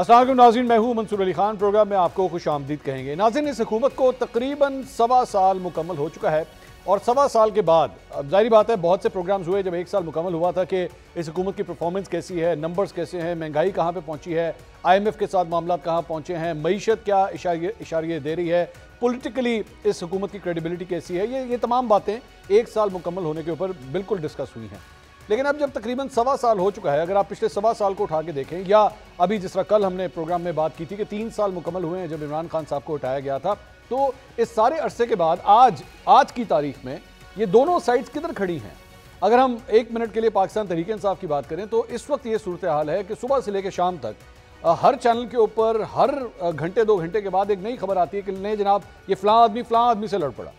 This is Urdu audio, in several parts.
السلام علیکم ناظرین، میں ہوں منصور علی خان۔ پروگرام میں آپ کو خوش آمدید کہیں گے۔ ناظرین، اس حکومت کو تقریباً 1.25 سال مکمل ہو چکا ہے، اور 1.25 سال کے بعد اب ظاہری بات ہے بہت سے پروگرامز ہوئے جب 1 سال مکمل ہوا تھا کہ اس حکومت کی پرفارمنس کیسی ہے، نمبرز کیسے ہیں، مہنگائی کہاں پہ پہنچی ہے، IMF کے ساتھ معاملات کہاں پہنچے ہیں، معیشت کیا اشاریہ دے رہی ہے، پولیٹیکلی اس حکومت کی کریڈیبلٹی کیسی ہے، یہ تمام باتیں 1 سال مکمل ہونے کے اوپر بالکل ڈسکس ہوئی ہیں۔ لیکن اب جب تقریباً 1.25 سال ہو چکا ہے، اگر آپ پچھلے 1.25 سال کو اٹھا کے دیکھیں، یا ابھی جس طرح کل ہم نے پروگرام میں بات کی تھی کہ 3 سال مکمل ہوئے ہیں جب عمران خان صاحب کو ہٹایا گیا تھا، تو اس سارے عرصے کے بعد آج کی تاریخ میں یہ دونوں سائڈز کدھر کھڑی ہیں؟ اگر ہم 1 منٹ کے لیے پاکستان تحریک انصاف کی بات کریں تو اس وقت یہ صورتحال ہے کہ صبح سے لے کے شام تک ہر چینل کے اوپر ہر گھنٹے 2 گھنٹے کے بعد ایک نئی خبر آتی ہے کہ نہیں جناب، یہ فلاں آدمی سے لڑ پڑا،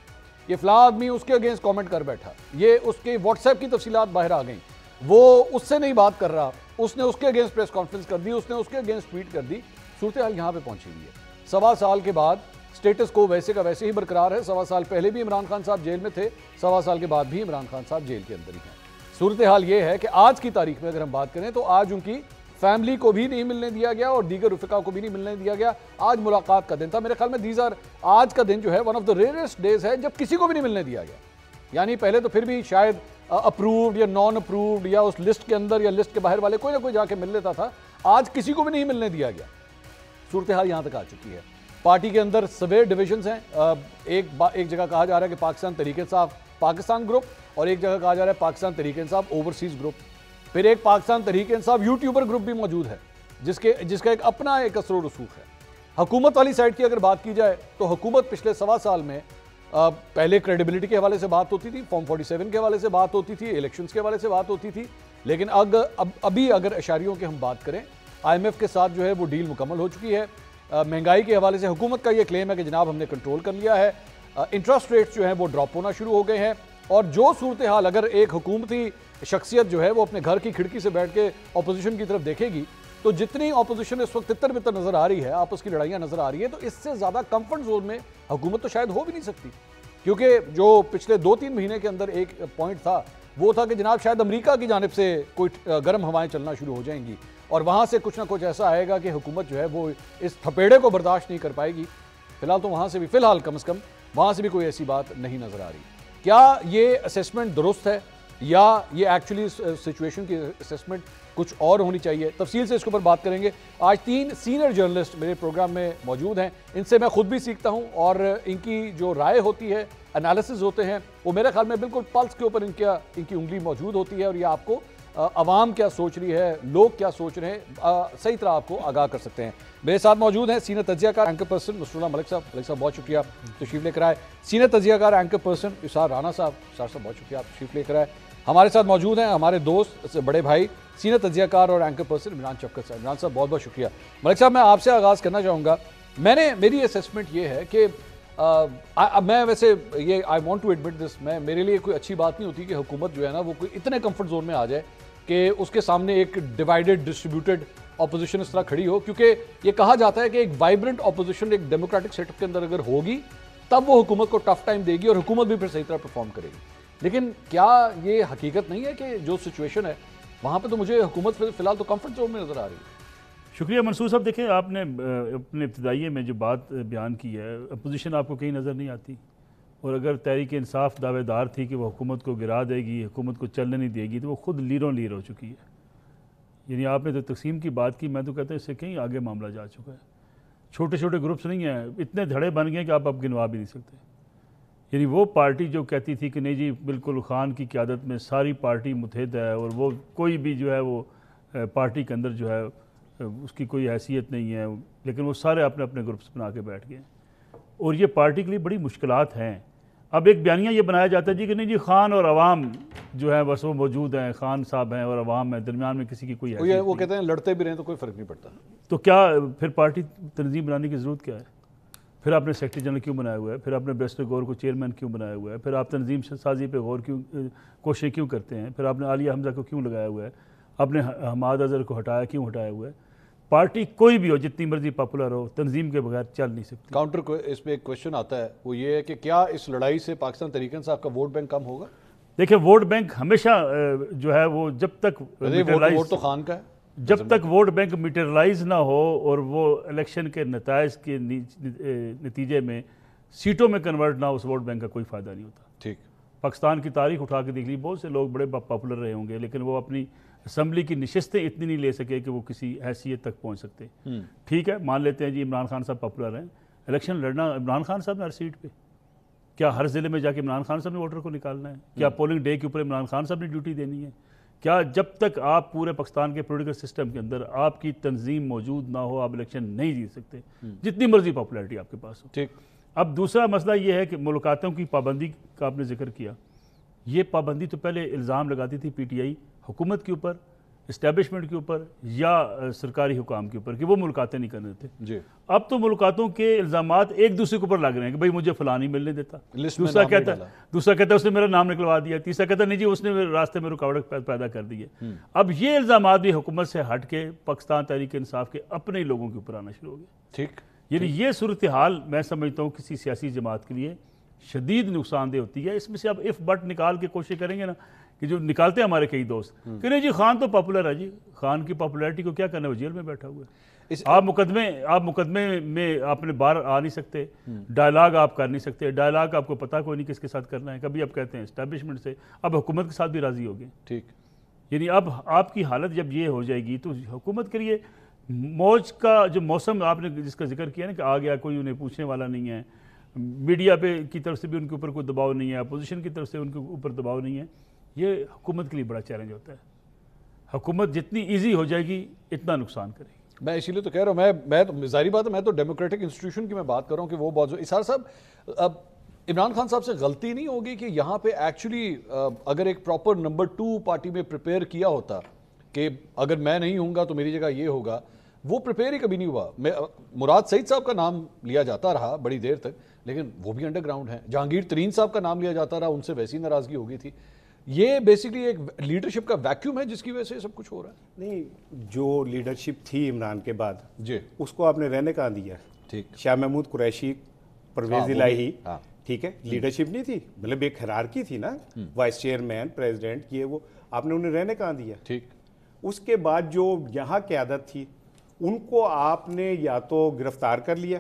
یہ فلاں آدمی اس کے اگینسٹ کامنٹ کر بیٹھا، یہ اس کے واٹس ایپ کی تفصیلات باہر آ گئیں، وہ اس سے نہیں بات کر رہا، اس نے اس کے اگینسٹ پریس کانفرنس کر دی، اس نے اس کے اگینسٹ ٹویٹ کر دی۔ صورتحال یہاں پہ پہنچی ہوئی ہے۔ 1.25 سال کے بعد سٹیٹس کو ویسے کا ویسے ہی برقرار ہے۔ 1.25 سال پہلے بھی عمران خان صاحب جیل میں تھے، 1.25 سال کے بعد بھی عمران خان صاحب جیل کے اندر ہی ہیں۔ صورتحال یہ ہے کہ آج کی تاریخ میں اگر ہم بات کریں تو آج ان کی فیملی کو بھی نہیں ملنے دیا گیا اور دیگر رفقا کو بھی نہیں ملنے دیا گیا۔ آج ملاقات کا دن تھا، میرے خیال میں آج کا دن جو ہے one of the rarest days ہے جب کسی کو بھی نہیں ملنے دیا گیا۔ یعنی پہلے تو پھر بھی شاید اپرووڈ یا نان اپرووڈ یا اس لسٹ کے اندر یا لسٹ کے باہر والے کوئی نہ کوئی جا کے مل لیتا تھا، آج کسی کو بھی نہیں ملنے دیا گیا۔ صورتحال یہاں تک آ چکی ہے۔ پارٹی کے اندر سویر ڈویژنز ہیں، ایک جگہ کہا جا رہا ہے کہ پاکستان تحریک انصاف پاکستان گروپ، اور ایک جگہ کہا جا رہا ہے پاکستان تحریک انصاف اوورسیز گروپ، پھر ایک پاکستان تحریک انصاف یوٹیوبر گروپ بھی موجود ہے جس کا ایک اپنا ایک اثر و رسوخ ہے۔ حکومت والی سائڈ کی اگر بات کی جائے تو حکومت پچھلے 1.25 سال میں پہلے کریڈیبلٹی کے حوالے سے بات ہوتی تھی، فارم 47 کے حوالے سے بات ہوتی تھی، الیکشنز کے حوالے سے بات ہوتی تھی، لیکن ابھی اگر اشاریوں کی ہم بات کریں، IMF کے ساتھ جو ہے وہ ڈیل مکمل ہو چکی ہے۔ مہنگائی کے حوالے سے حکومت کا یہ کلیم ہے کہ جناب ہم نے کنٹرول کر لیا ہے، انٹرسٹ ریٹس جو ہیں وہ ڈراپ ہونا شروع ہو گئے ہیں، اور جو صورتحال اگر ایک حکومتی شخصیت جو ہے وہ اپنے گھر کی کھڑکی سے بیٹھ کے اپوزیشن کی طرف دیکھے گی تو جتنی اپوزیشن اس وقت تتر بتر نظر آ رہی ہے، آپس کی لڑائیاں نظر آ رہی ہے، تو اس سے زیادہ کمفرٹ زون میں حکومت تو شاید ہو بھی نہیں سکتی، کیونکہ جو پچھلے 2-3 مہینے کے اندر ایک پوائنٹ تھا وہ تھا کہ جناب شاید امریکہ کی جانب سے کوئی گرم ہوائیں چلنا شروع ہو جائیں گی اور وہاں سے کچھ نہ کچھ ایسا آئے گا کہ حکومت جو ہے وہ اس تھپیڑے کو برداشت نہیں کر پائے گی۔ فی الحال تو وہاں سے بھی کم از کم وہاں سے بھی کوئی ایسی بات نہیں نظر آ رہی۔ کیا یہ اسیسمنٹ درست ہے یا یہ ایکچولی سچویشن کی اسیسمنٹ کچھ اور ہونی چاہیے؟ تفصیل سے اس کے اوپر بات کریں گے۔ آج 3 سینئر جرنلسٹ میرے پروگرام میں موجود ہیں، ان سے میں خود بھی سیکھتا ہوں اور ان کی جو رائے ہوتی ہے، انالیسز ہوتے ہیں، وہ میرے خیال میں بالکل پلس کے اوپر ان کی انگلی موجود ہوتی ہے، اور یہ آپ کو عوام کیا سوچ رہی ہے، لوگ کیا سوچ رہے ہیں، صحیح طرح آپ کو آگاہ کر سکتے ہیں۔ میرے ساتھ موجود ہیں سینئر تجزیہ کار اینکر پرسن نصر اللہ ملک صاحب بہت شکریہ تشریف لے کر آئے۔ سینئر تجزیہ کار اینکر پرسن اسار رانا صاحب بہت شکریہ آپ تشریف لے کر آئے۔ ہمارے ساتھ موجود ہیں ہمارے دوست بڑے بھائی سینئر تجزیہ کار اور اینکر پرسن عمران شفقت صاحب۔ عمران صاحب بہت شکریہ۔ ملک صاحب، میں آپ سے آغاز کرنا چاہوں گا۔ میری اسیسمنٹ یہ ہے کہ میں ویسے یہ آئی وانٹ ٹو ایڈمٹ دس، میرے لیے کوئی اچھی بات نہیں ہوتی کہ حکومت جو ہے نا وہ کوئی اتنے کمفرٹ زون میں آ جائے کہ اس کے سامنے ایک ڈیوائیڈڈ ڈسٹریبیوٹڈ اپوزیشن اس طرح کھڑی ہو، کیونکہ یہ کہا جاتا ہے کہ ایک وائبرنٹ اپوزیشن ایک ڈیموکریٹک سیٹ اپ کے اندر اگر ہوگی تب وہ حکومت کو ٹف ٹائم دے گی اور حکومت بھی پھر صحیح طرح پرفارم کرے گی۔ لیکن کیا یہ حقیقت نہیں ہے کہ جو سچویشن ہے وہاں پہ تو مجھے حکومت فی الحال تو کمفرٹ زون میں نظر آ رہی ہے؟ شکریہ منصور صاحب۔ دیکھیں، آپ نے اپنے ابتدائیے میں جو بات بیان کی ہے، اپوزیشن آپ کو کہیں نظر نہیں آتی، اور اگر تحریک انصاف دعوے دار تھی کہ وہ حکومت کو گرا دے گی، حکومت کو چلنے نہیں دے گی، تو وہ خود لیروں لیر ہو چکی ہے۔ یعنی آپ نے تو تقسیم کی بات کی، میں تو کہتا ہوں اس سے کہیں آگے معاملہ جا چکا ہے۔ چھوٹے چھوٹے گروپس نہیں ہیں، اتنے دھڑے بن گئے کہ آپ اب گنوا بھی نہیں سکتے۔ یعنی وہ پارٹی جو کہتی تھی کہ نہیں جی بالکل خان کی قیادت میں ساری پارٹی متحد ہے اور وہ کوئی بھی جو ہے وہ پارٹی کے اندر جو ہے اس کی کوئی حیثیت نہیں ہے، لیکن وہ سارے اپنے اپنے گروپس بنا کے بیٹھ گئے، اور یہ پارٹی کے لیے بڑی مشکلات ہیں۔ اب ایک بیانیہ یہ بنایا جاتا ہے جی کہ نہیں جی خان اور عوام جو ہے بس وہ موجود ہیں، خان صاحب ہیں اور عوام ہیں، درمیان میں کسی کی کوئی حیثیت نہیں۔ وہ کہتے ہیں لڑتے بھی رہیں تو کوئی فرق نہیں پڑتا۔ تو کیا پھر پارٹی تنظیم بنانے کی ضرورت کیا ہے؟ پھر آپ نے سیکرٹری جنرل کیوں بنایا ہوا ہے؟ پھر آپ نے بیرسٹر گور کو چیئرمین کیوں بنایا ہوا ہے؟ پھر آپ تنظیم سازی پہ کوششیں کیوں کرتے ہیں؟ پھر آپ نے عالیہ حمزہ کو کیوں لگایا ہوا ہے؟ آپ نے حماد اظہر کو کیوں ہٹایا ہوا ہے؟ پارٹی کوئی بھی ہو، جتنی مرضی پاپولر ہو، تنظیم کے بغیر چل نہیں سکتی۔ کاؤنٹر اس میں ایک کوشچن آتا ہے، وہ یہ ہے کہ کیا اس لڑائی سے پاکستان تحریک انصاف کا ووٹ بینک کم ہوگا؟ دیکھیں، ووٹ بینک ہمیشہ جو ہے وہ جب تک ووٹ تو خان کا ہے، جب تک ووٹ بینک میٹرلائز نہ ہو اور وہ الیکشن کے نتائج کے نتیجے میں سیٹوں میں کنورٹ نہ ہو، اس ووٹ بینک کا کوئی فائدہ نہیں ہوتا. ٹھیک. پاکستان کی تاریخ اٹھا کے دیکھ لی، بہت سے لوگ بڑے پاپولر رہے ہوں گے، لیکن وہ اپنی اسمبلی کی نشستیں اتنی نہیں لے سکے کہ وہ کسی حیثیت تک پہنچ سکتے. ٹھیک ہے، مان لیتے ہیں جی عمران خان صاحب پاپولر ہیں، الیکشن لڑنا عمران خان صاحب نے ہر سیٹ پہ. کیا ہر ضلع میں جا کے عمران خان صاحب نے ووٹر کو نکالنا ہے؟ کیا پولنگ ڈے کے اوپر عمران خان صاحب نے ڈیوٹی دینی ہے؟ کیا جب تک آپ پورے پاکستان کے پولیٹیکل سسٹم کے اندر آپ کی تنظیم موجود نہ ہو آپ الیکشن نہیں جیت سکتے، جتنی مرضی پاپولیرٹی آپ کے پاس ہو. ٹھیک. اب دوسرا مسئلہ یہ ہے کہ ملاقاتوں کی پابندی کا آپ نے ذکر کیا. یہ پابندی تو پہلے الزام لگاتی تھی پی ٹی آئی حکومت کے اوپر، اسٹیبلشمنٹ کے اوپر یا سرکاری حکام کے اوپر کہ وہ ملاقاتیں نہیں کرنے دیتے. جی. اب تو ملاقاتوں کے الزامات ایک دوسرے کے اوپر لگ رہے ہیں کہ بھائی مجھے فلاں نہیں ملنے دیتا، دوسرا کہتا ہے اس نے میرا نام نکلوا دیا، تیسرا کہتا ہے نہیں جی اس نے راستے میں رکاوٹ پیدا کر دی ہے. اب یہ الزامات بھی حکومت سے ہٹ کے پاکستان تحریک انصاف کے اپنے ہی لوگوں کے اوپر آنا شروع ہو گیا. ٹھیک. یعنی یہ صورتحال میں سمجھتا ہوں کسی سیاسی جماعت کے لیے شدید نقصان دہ ہوتی ہے. اس میں سے اب اف بٹ نکال کے کوشش کریں گے نا، کہ جو نکالتے ہیں ہمارے کئی دوست کہ نہیں جی خان تو پاپولر ہے، جی خان کی پاپولیرٹی کو کیا کرنا ہے، وہ جیل میں بیٹھا ہوا ہے. آپ مقدمے میں آپ نے باہر آ نہیں سکتے، ڈائلاگ آپ کر نہیں سکتے، ڈائلاگ آپ کو پتہ کوئی نہیں کس کے ساتھ کرنا ہے. کبھی آپ کہتے ہیں اسٹیبلشمنٹ سے، اب حکومت کے ساتھ بھی راضی ہو گئے. ٹھیک. یعنی اب آپ کی حالت جب یہ ہو جائے گی تو حکومت کے لیے موج کا جو موسم آپ نے جس کا ذکر کیا نا کہ آ گیا، کوئی انہیں پوچھنے والا نہیں ہے، میڈیا پہ کی طرف سے بھی ان کے اوپر کوئی دباؤ نہیں ہے، اپوزیشن کی طرف سے ان کے اوپر دباؤ نہیں ہے. یہ حکومت کے لیے بڑا چیلنج ہوتا ہے. حکومت جتنی ایزی ہو جائے گی اتنا نقصان کرے گی. میں اسی لیے تو کہہ رہا ہوں، میں تو ظاہری بات ہے، میں تو ڈیموکریٹک انسٹیٹیوشن کی میں بات کر رہا ہوں کہ وہ بہت اسار صاحب اب عمران خان صاحب سے غلطی نہیں ہوگی کہ یہاں پہ ایکچولی اگر ایک پراپر نمبر 2 پارٹی میں پریپیئر کیا ہوتا کہ اگر میں نہیں ہوں گا تو میری جگہ یہ ہوگا، وہ پریپیئر ہی کبھی نہیں ہوا. مراد سعید صاحب کا نام لیا جاتا رہا بڑی دیر تک، لیکن وہ بھی انڈر گراؤنڈ ہیں. جہانگیر ترین صاحب کا نام لیا جاتا رہا، ان سے ویسی ناراضگی ہو گئی تھی. یہ بیسیکلی ایک لیڈرشپ کا ویکیوم ہے جس کی وجہ سے سب کچھ ہو رہا ہے. نہیں، جو لیڈرشپ تھی عمران کے بعد جی اس کو آپ نے رہنے کہاں دیا. ٹھیک. شاہ محمود قریشی، پرویز الہی، ٹھیک ہے، لیڈرشپ نہیں تھی، مطلب ایک ہیرارکی تھی نا، وائس چیئرمین، پریزیڈنٹ، یہ وہ آپ نے انہیں رہنے کہاں دیا. ٹھیک. اس کے بعد جو یہاں قیادت تھی ان کو آپ نے یا تو گرفتار کر لیا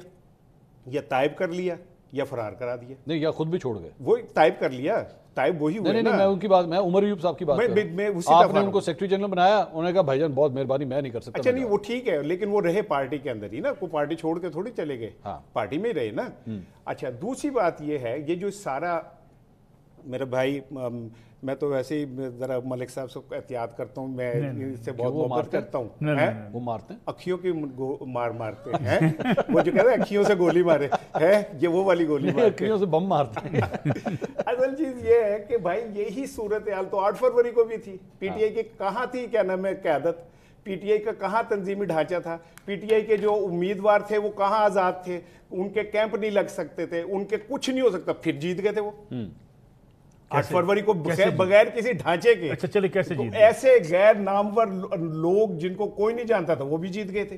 یا طائب کر لیا یا فرار کرا دیا. نہیں، یا خود بھی چھوڑ گئے. وہ طائب کر لیا، طائب وہی ہوئے نا. نہیں، میں ان کی بات، میں عمر ایوب صاحب کی بات کر رہا ہوں. آپ نے ان کو سیکرٹری جنرل بنایا، انہوں نے کہا بھائی جان بہت مہربانی، میں نہیں کر سکتا. اچھا نہیں، وہ ٹھیک ہے، لیکن وہ رہے پارٹی کے اندر ہی نا، کوئی پارٹی چھوڑ کے تھوڑی چلے گئے، پارٹی میں ہی رہے نا. اچھا دوسری بات یہ ہے، یہ جو سارا میرا بھائی، میں تو ویسے ہی ذرا ملک صاحب سے احتیاط کرتا ہوں، میں ان سے بہت محبت کرتا ہوں. وہ مارتے ہیں اکھیوں کی مارتے ہیں، وہ جو کہتے ہیں اکھیوں سے گولی مارے ہے، یہ وہ والی گولی مارتے ہیں، اکھیوں سے بم مارتے ہیں. اصل چیز یہ ہے کہ بھائی یہی صورتحال تو 8 فروری کو بھی تھی. پی ٹی آئی کی کہاں تھی کیا نام ہے قیادت، پی ٹی آئی کا کہاں تنظیمی ڈھانچہ تھا، پی ٹی آئی کے جو امیدوار تھے وہ کہاں آزاد تھے، ان کے کیمپ نہیں لگ سکتے تھے، ان کے کچھ نہیں ہو سکتا، پھر جیت گئے تھے وہ 8 فروری کو بغیر کسی ڈھانچے کے. اچھا چلے کیسے جیت؟ ایسے غیر نامور لوگ جن کو کوئی نہیں جانتا تھا وہ بھی جیت گئے تھے.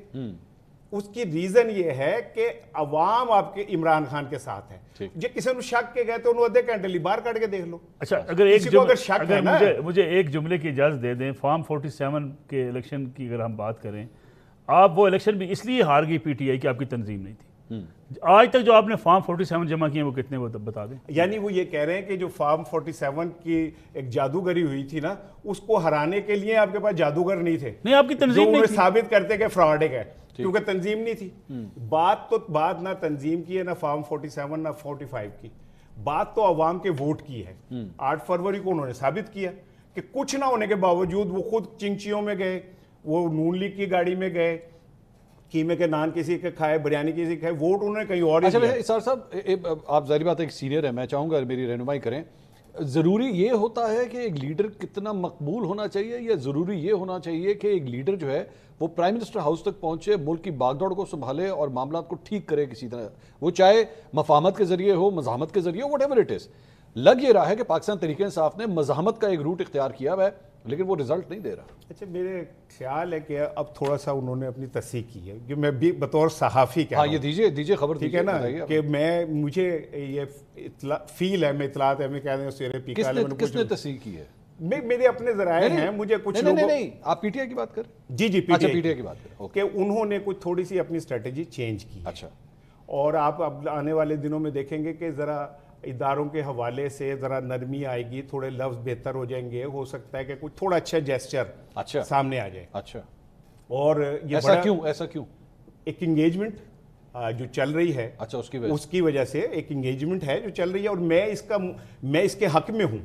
اس کی ریزن یہ ہے کہ عوام آپ کے عمران خان کے ساتھ ہے. جو کسی نے شک کے گئے تو انہوں آدھے گھنٹے لی باہر کٹ کے دیکھ لو. اچھا اگر مجھے ایک جملے کی اجازت دے دیں، فارم 47 کے الیکشن کی اگر ہم بات کریں، آپ وہ الیکشن بھی اس لیے ہار گئی پی ٹی آئی کہ آپ کی تنظیم نہیں تھی. آج تک جو آپ نے فارم 47 جمع کیے ہیں وہ کتنے، وہ بتا دیں. یعنی وہ یہ کہہ رہے ہیں کہ جو فارم 47 کی ایک جادوگری ہوئی تھی نا، اس کو ہرانے کے لیے آپ کے پاس جادوگر نہیں تھے. نہیں، آپ کی تنظیم نہیں تھی، ثابت کرتے کہ فراڈ ہے کیونکہ تنظیم نہیں تھی. بات نہ تنظیم کی ہے، نہ فارم 47 نہ 45 کی، بات تو عوام کے ووٹ کی ہے. 8 فروری کو انہوں نے ثابت کیا کہ کچھ نہ ہونے کے باوجود وہ خود چنگچیوں میں گئے، وہ نون لیگ کی گاڑی میں گئے، قیمے کے نان کسی کے کھائے، بریانی کسی کے کھائے، ووٹ انہوں نے کہیں اور ہی دیا. اچھا صاحب، آپ ظاہری بات ایک سینئر ہیں، میں چاہوں گا میری رہنمائی کریں. ضروری یہ ہوتا ہے کہ ایک لیڈر کتنا مقبول ہونا چاہیے، یا ضروری یہ ہونا چاہیے کہ ایک لیڈر جو ہے وہ پرائم منسٹر ہاؤس تک پہنچے، ملک کی باغ دوڑ کو سنبھالے اور معاملات کو ٹھیک کرے کسی طرح، وہ چاہے مفاہمت کے ذریعے ہو، مزاحمت کے ذریعے ہو، واٹ ایور اٹ از. لگ یہ رہا ہے کہ پاکستان تحریک انصاف نے مزاحمت کا ایک روٹ اختیار کیا ہے، لیکن وہ رزلٹ نہیں دے رہا. اچھا میرے خیال ہے کہ اب تھوڑا سا انہوں نے اپنی تصحیح کی ہے، کہ میں بھی بطور صحافی کہہ رہا ہوں. ہاں، یہ دیجیے خبر، ٹھیک ہے نا، کہ مجھے یہ فیل ہے، میں اطلاعات ہے، میں کہہ رہا ہوں سویرے پی کس نے تصحیح کی ہے. میرے اپنے ذرائع ہیں, مجھے کچھ لوگوں نہیں آپ پی ٹی آئی کی بات کر, جی اچھا پی ٹی آئی کی بات کر کہ انہوں نے کچھ تھوڑی سی اپنی اسٹریٹجی چینج کی. اچھا, اور آپ اب آنے والے دنوں میں دیکھیں گے کہ ذرا اداروں کے حوالے سے ذرا نرمی آئے گی, تھوڑے لفظ بہتر ہو جائیں گے, ہو سکتا ہے کہ کچھ تھوڑا اچھا جیسچر سامنے آ جائے. اچھا, اور یہ ایسا کیوں ایک انگیجمنٹ جو چل رہی ہے, اچھا اس کی وجہ سے ایک انگیجمنٹ ہے جو چل رہی ہے, اور میں اس کے حق میں ہوں.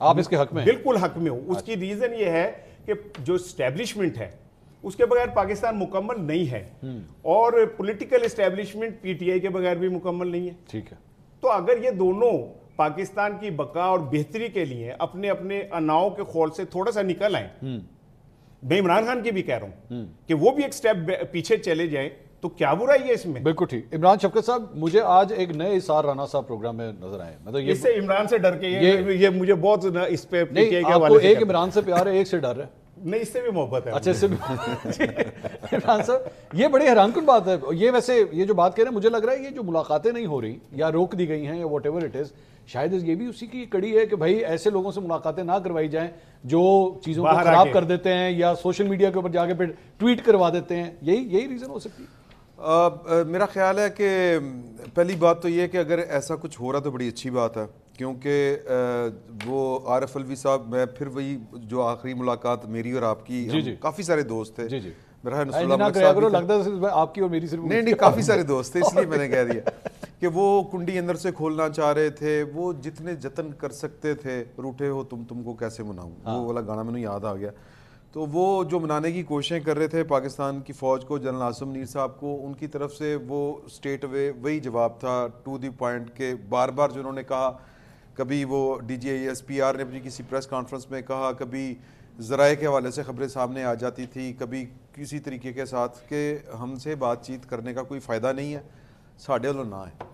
آپ اس کے حق میں؟ بالکل حق میں ہوں. اس کی ریزن یہ ہے کہ جو اسٹیبلشمنٹ ہے اس کے بغیر پاکستان مکمل نہیں ہے, اور political establishment P T I کے بغیر بھی مکمل نہیں ہے. ٹھیک ہے, تو اگر یہ دونوں پاکستان کی بقا اور بہتری کے لیے اپنے اپنے اناؤں کے خول سے تھوڑا سا نکل آئیں, میں عمران خان کی بھی کہہ رہا ہوں کہ وہ بھی ایک سٹیپ پیچھے چلے جائیں, تو کیا برائی ہے اس میں؟ بالکل ٹھیک. عمران شفقت صاحب, مجھے آج ایک نئے اسار رانا صاحب پروگرام میں نظر آئے, مطلب اس سے عمران سے ڈر کے یہ مجھے بہت اس پہ پی ٹی آئی کے آپ حوالے کو سے ایک عمران سے پیار ہے, ایک سے ڈر ہے. نہیں, اس سے بھی محبت ہے. اچھا, اس سے بھی عمران صاحب یہ بڑی حیران کن بات ہے. یہ ویسے یہ جو بات کہہ رہے ہیں, مجھے لگ رہا ہے یہ جو ملاقاتیں نہیں ہو رہی یا روک دی گئی ہیں یا واٹ ایور اٹ از, شاید یہ بھی اسی کی کڑی ہے کہ بھائی ایسے لوگوں سے ملاقاتیں نہ کروائی جائیں جو چیزوں کو خراب کر دیتے ہیں یا سوشل میڈیا کے اوپر جا کے پھر ٹویٹ کروا دیتے ہیں. یہی ریزن ہو سکتی ہے. میرا خیال ہے کہ پہلی بات تو یہ کہ اگر ایسا کچھ ہو رہا تو بڑی اچھی بات ہے, کیونکہ وہ عارف الوی صاحب, میں پھر وہی جو آخری ملاقات میری اور آپ کی, کافی سارے دوست تھے, میرا ہے نصر اللہ صاحب, آپ کی اور میری صرف نہیں کافی سارے دوست تھے, اس لیے میں نے کہہ دیا کہ وہ کنڈی اندر سے کھولنا چاہ رہے تھے. وہ جتنے جتن کر سکتے تھے, روٹھے ہو تم کو کیسے مناؤں, وہ والا گانا میں نے یاد آ گیا. تو وہ جو منانے کی کوششیں کر رہے تھے پاکستان کی فوج کو, جنرل عاصم منیر صاحب کو, ان کی طرف سے وہ اسٹیٹ اوے وہی جواب تھا ٹو دی پوائنٹ, کہ بار بار جو انہوں نے کہا, کبھی وہ D G I S P R نے اپنی کسی پریس کانفرنس میں کہا, کبھی ذرائع کے حوالے سے خبریں سامنے آ جاتی تھی, کبھی کسی طریقے کے ساتھ, کہ ہم سے بات چیت کرنے کا کوئی فائدہ نہیں ہے, ساڈے والوں نہ ہے.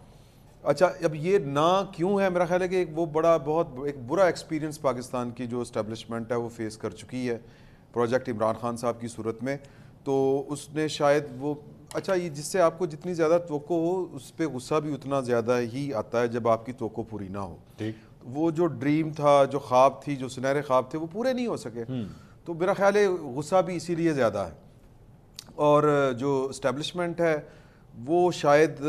اچھا, اب یہ نہ کیوں ہے؟ میرا خیال ہے کہ وہ بہت ایک برا ایکسپیرینس پاکستان کی جو اسٹیبلشمنٹ ہے وہ فیس کر چکی ہے پروجیکٹ عمران خان صاحب کی صورت میں. تو اس نے شاید وہ, اچھا یہ جس سے آپ کو جتنی زیادہ توقع ہو اس پہ غصہ بھی اتنا زیادہ ہی آتا ہے جب آپ کی توقع پوری نہ ہو. وہ جو ڈریم تھا, جو خواب تھی, جو سنہرے خواب تھے, وہ پورے نہیں ہو سکے. تو میرا خیال ہے غصہ بھی اسی لیے زیادہ ہے. اور جو اسٹیبلشمنٹ ہے وہ شاید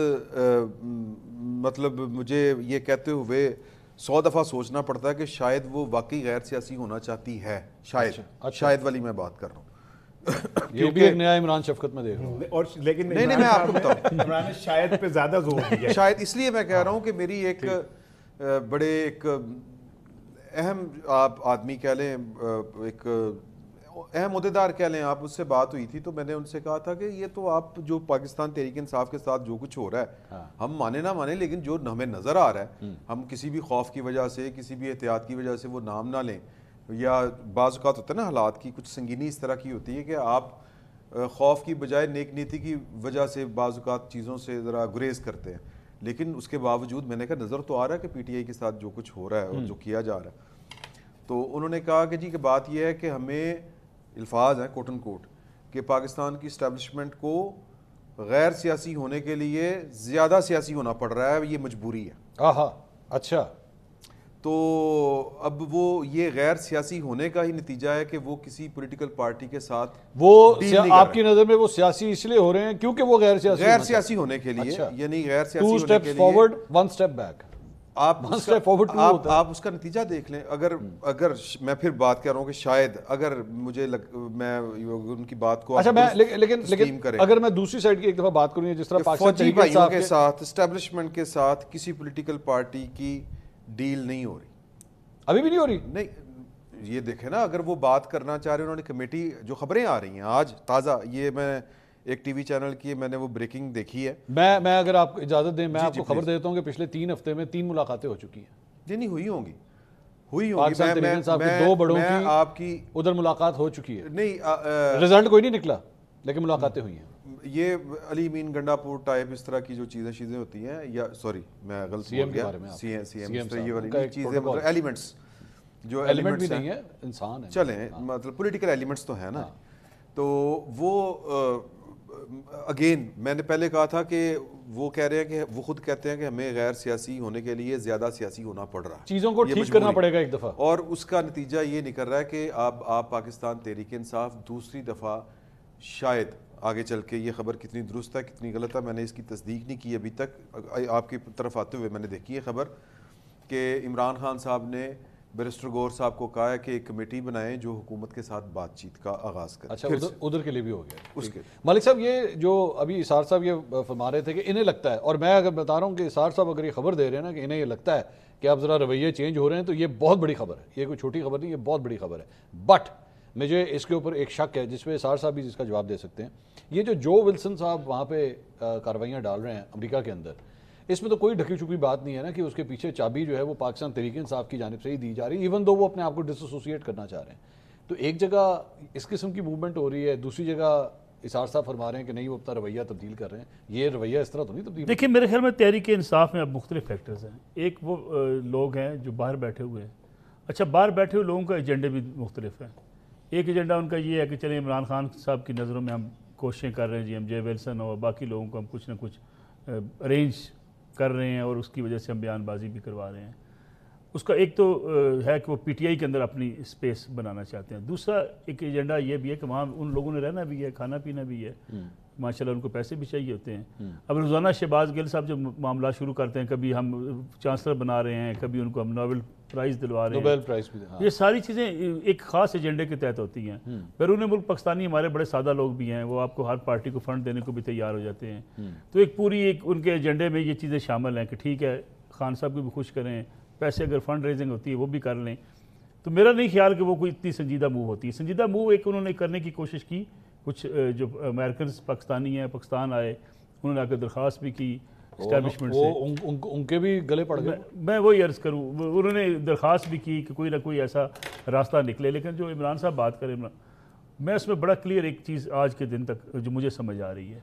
مطلب مجھے یہ کہتے ہوئے 100 دفعہ سوچنا پڑتا ہے کہ شاید وہ واقعی غیر سیاسی ہونا چاہتی ہے, شاید والی میں بات کر رہا ہوں. یہ بھی ایک نیا عمران شفقت میں دیکھ رہا ہوں. اور لیکن نہیں میں آپ کو بتاؤں, عمران نے شاید پہ زیادہ زور دیا, شاید اس لیے میں کہہ رہا ہوں کہ میری ایک بڑے ایک اہم آپ آدمی کہہ لیں, ایک اہم عہدیدار کہہ لیں آپ, اس سے بات ہوئی تھی. تو میں نے ان سے کہا تھا کہ یہ تو آپ جو پاکستان تحریک انصاف کے ساتھ جو کچھ ہو رہا ہے, ہم مانے نہ مانے, لیکن جو ہمیں نظر آ رہا ہے, ہم کسی بھی خوف کی وجہ سے, کسی بھی احتیاط کی وجہ سے وہ نام نہ لیں, یا بعض اوقات ہوتا ہے نا حالات کی کچھ سنگینی اس طرح کی ہوتی ہے کہ آپ خوف کی بجائے نیک نیتی کی وجہ سے بعض اوقات چیزوں سے ذرا گریز کرتے ہیں. لیکن اس کے باوجود میں نے کہا نظر تو آ رہا ہے کہ پی ٹی آئی کے ساتھ جو کچھ ہو رہا ہے اور جو کیا جا رہا ہے. تو انہوں نے کہا کہ جی کہ بات یہ ہے کہ ہمیں, الفاظ ہیں کوٹ ان کوٹ, کہ پاکستان کی اسٹیبلشمنٹ کو غیر سیاسی ہونے کے لیے زیادہ سیاسی ہونا پڑ رہا ہے, یہ مجبوری ہے. اچھا, تو اب وہ یہ غیر سیاسی ہونے کا ہی نتیجہ ہے کہ وہ کسی پولیٹیکل پارٹی کے ساتھ وہ آپ کی نظر میں وہ سیاسی اس لیے ہو رہے ہیں کیونکہ وہ غیر سیاسی ہونے کے لیے, یعنی غیر سیاسی ہونے کے لیے 2 steps forward 1 step back. آپ اس کا نتیجہ دیکھ لیں. اگر میں پھر بات کر رہا ہوں کہ شاید اگر مجھے میں ان کی بات کو, اچھا لیکن اگر میں دوسری سائڈ کی ایک دفعہ بات کروں, جس طرح فوجی بھائیوں کے ساتھ, اسٹیبلشمنٹ کے ساتھ کسی پولیٹیکل پارٹی کی ڈیل نہیں ہو رہی, ابھی بھی نہیں ہو رہی. نہیں, یہ دیکھیں نا, اگر وہ بات کرنا چاہ رہے ہیں, انہوں نے کمیٹی, جو خبریں آ رہی ہیں آج تازہ, یہ میں ایک ٹی وی چینل کی میں نے وہ بریکنگ دیکھی ہے. میں اگر آپ کو اجازت دیں, میں آپ کو خبر دیتا ہوں کہ پچھلے 3 ہفتے میں 3 ملاقاتیں ہو چکی ہیں. جی نہیں ہوئی ہوں گی. پاکستان تحریک انصاف کے 2 بڑوں کی آپ کی ادھر ملاقات ہو چکی ہے. نہیں, رزلٹ کوئی نہیں نکلا, لیکن ملاقاتیں ہوئی ہیں. یہ علی امین گنڈا پور ٹائپ اس طرح کی جو چیزیں ہوتی ہیں, یا سوری میں غلط بول گیا, سی ایم یہ والی چیزیں, مطلب ایلیمنٹس, جو ایلیمنٹ بھی نہیں ہے, انسان ہے, چلیں مطلب پولیٹیکل ایلیمنٹس تو ہیں نا. تو وہ اگین میں نے پہلے کہا تھا کہ وہ کہہ رہے ہیں کہ وہ خود کہتے ہیں کہ ہمیں غیر سیاسی ہونے کے لیے زیادہ سیاسی ہونا پڑ رہا ہے, چیزوں کو ٹھیک کرنا پڑے گا ایک دفعہ, اور اس کا نتیجہ یہ نکل رہا ہے کہ آپ پاکستان تحریک انصاف دوسری دفعہ شاید آگے چل کے, یہ خبر کتنی درست ہے کتنی غلط ہے میں نے اس کی تصدیق نہیں کی ابھی تک, آپ کی طرف آتے ہوئے میں نے دیکھی ہے خبر کہ عمران خان صاحب نے بیرسٹر گور صاحب کو کہا ہے کہ ایک کمیٹی بنائیں جو حکومت کے ساتھ بات چیت کا آغاز کرے. اچھا ادھر کے لیے بھی ہو گیا اس کے. ملک صاحب یہ جو ابھی اسار صاحب یہ فرما رہے تھے کہ انہیں لگتا ہے, اور میں اگر بتا رہا ہوں کہ اسار صاحب اگر یہ خبر دے رہے ہیں نا کہ انہیں یہ لگتا ہے کہ اب ذرا رویے چینج ہو رہے ہیں, تو یہ بہت بڑی خبر ہے, یہ کوئی چھوٹی خبر نہیں, یہ بہت بڑی خبر ہے. بٹ مجھے اس کے اوپر ایک شک ہے جس پہ اسار صاحب بھی جس کا جواب دے سکتے ہیں. یہ جو ولسن صاحب وہاں پہ کارروائیاں ڈال رہے ہیں امریکہ کے اندر, اس میں تو کوئی ڈھکی چھپی بات نہیں ہے نا کہ اس کے پیچھے چابی جو ہے وہ پاکستان تحریک انصاف کی جانب سے ہی دی جا رہی ہے, ایون دو وہ اپنے آپ کو ڈس ایسوسیٹ کرنا چاہ رہے ہیں. تو ایک جگہ اس قسم کی موومنٹ ہو رہی ہے, دوسری جگہ اسار صاحب فرما رہے ہیں کہ نہیں وہ اپنا رویہ تبدیل کر رہے ہیں. یہ رویہ اس طرح تو نہیں تبدیل. دیکھیں میرے خیال میں تحریک انصاف میں اب مختلف فیکٹرز ہیں. ایک وہ لوگ ہیں جو باہر بیٹھے ہوئے ہیں. اچھا باہر بیٹھے ہوئے لوگوں کا ایجنڈے بھی مختلف ہیں. ایک ایجنڈا ان کا یہ ہے کہ چلیں عمران خان صاحب کی نظروں میں ہم کوششیں کر رہے ہیں, جی ایم جے ولسن اور باقی لوگوں کو ہم کچھ نہ کچھ ارینج کر رہے ہیں اور اس کی وجہ سے ہم بیان بازی بھی کروا رہے ہیں. اس کا ایک تو ہے کہ وہ پی ٹی آئی کے اندر اپنی اسپیس بنانا چاہتے ہیں. دوسرا ایک ایجنڈا یہ بھی ہے کہ وہاں ان لوگوں نے رہنا بھی ہے, کھانا پینا بھی ہے, ماشاءاللہ ان کو پیسے بھی چاہیے ہوتے ہیں. اب روزانہ شہباز گل صاحب جو معاملات شروع کرتے ہیں, کبھی ہم چانسلر بنا رہے ہیں, کبھی ان کو ہم نوبل پرائز دلوا رہے ہیں, نوبل پرائز بھی, یہ ساری چیزیں ایک خاص ایجنڈے کے تحت ہوتی ہیں. بیرون ملک پاکستانی ہمارے بڑے سادہ لوگ بھی ہیں, وہ آپ کو ہر پارٹی کو فنڈ دینے کو بھی تیار ہو جاتے ہیں. تو ایک پوری ایک ان کے ایجنڈے میں یہ چیزیں شامل ہیں کہ ٹھیک ہے خان صاحب کو بھی خوش کریں, پیسے اگر فنڈ ریزنگ ہوتی ہے وہ بھی کر لیں. تو میرا نہیں خیال کہ وہ کوئی اتنی سنجیدہ موو ہوتی ہے. سنجیدہ موو ایک انہوں نے کرنے کی کوشش کی, کچھ جو امریکنز پاکستانی ہیں پاکستان آئے, انہوں نے آ کے درخواست بھی کی اسٹیبلشمنٹ سے, ان کے بھی گلے پڑ گئے. میں وہی عرض کروں, انہوں نے درخواست بھی کی کہ کوئی نہ کوئی ایسا راستہ نکلے. لیکن جو عمران صاحب بات کریں, میں اس میں بڑا کلیئر ایک چیز آج کے دن تک جو مجھے سمجھ آ رہی ہے.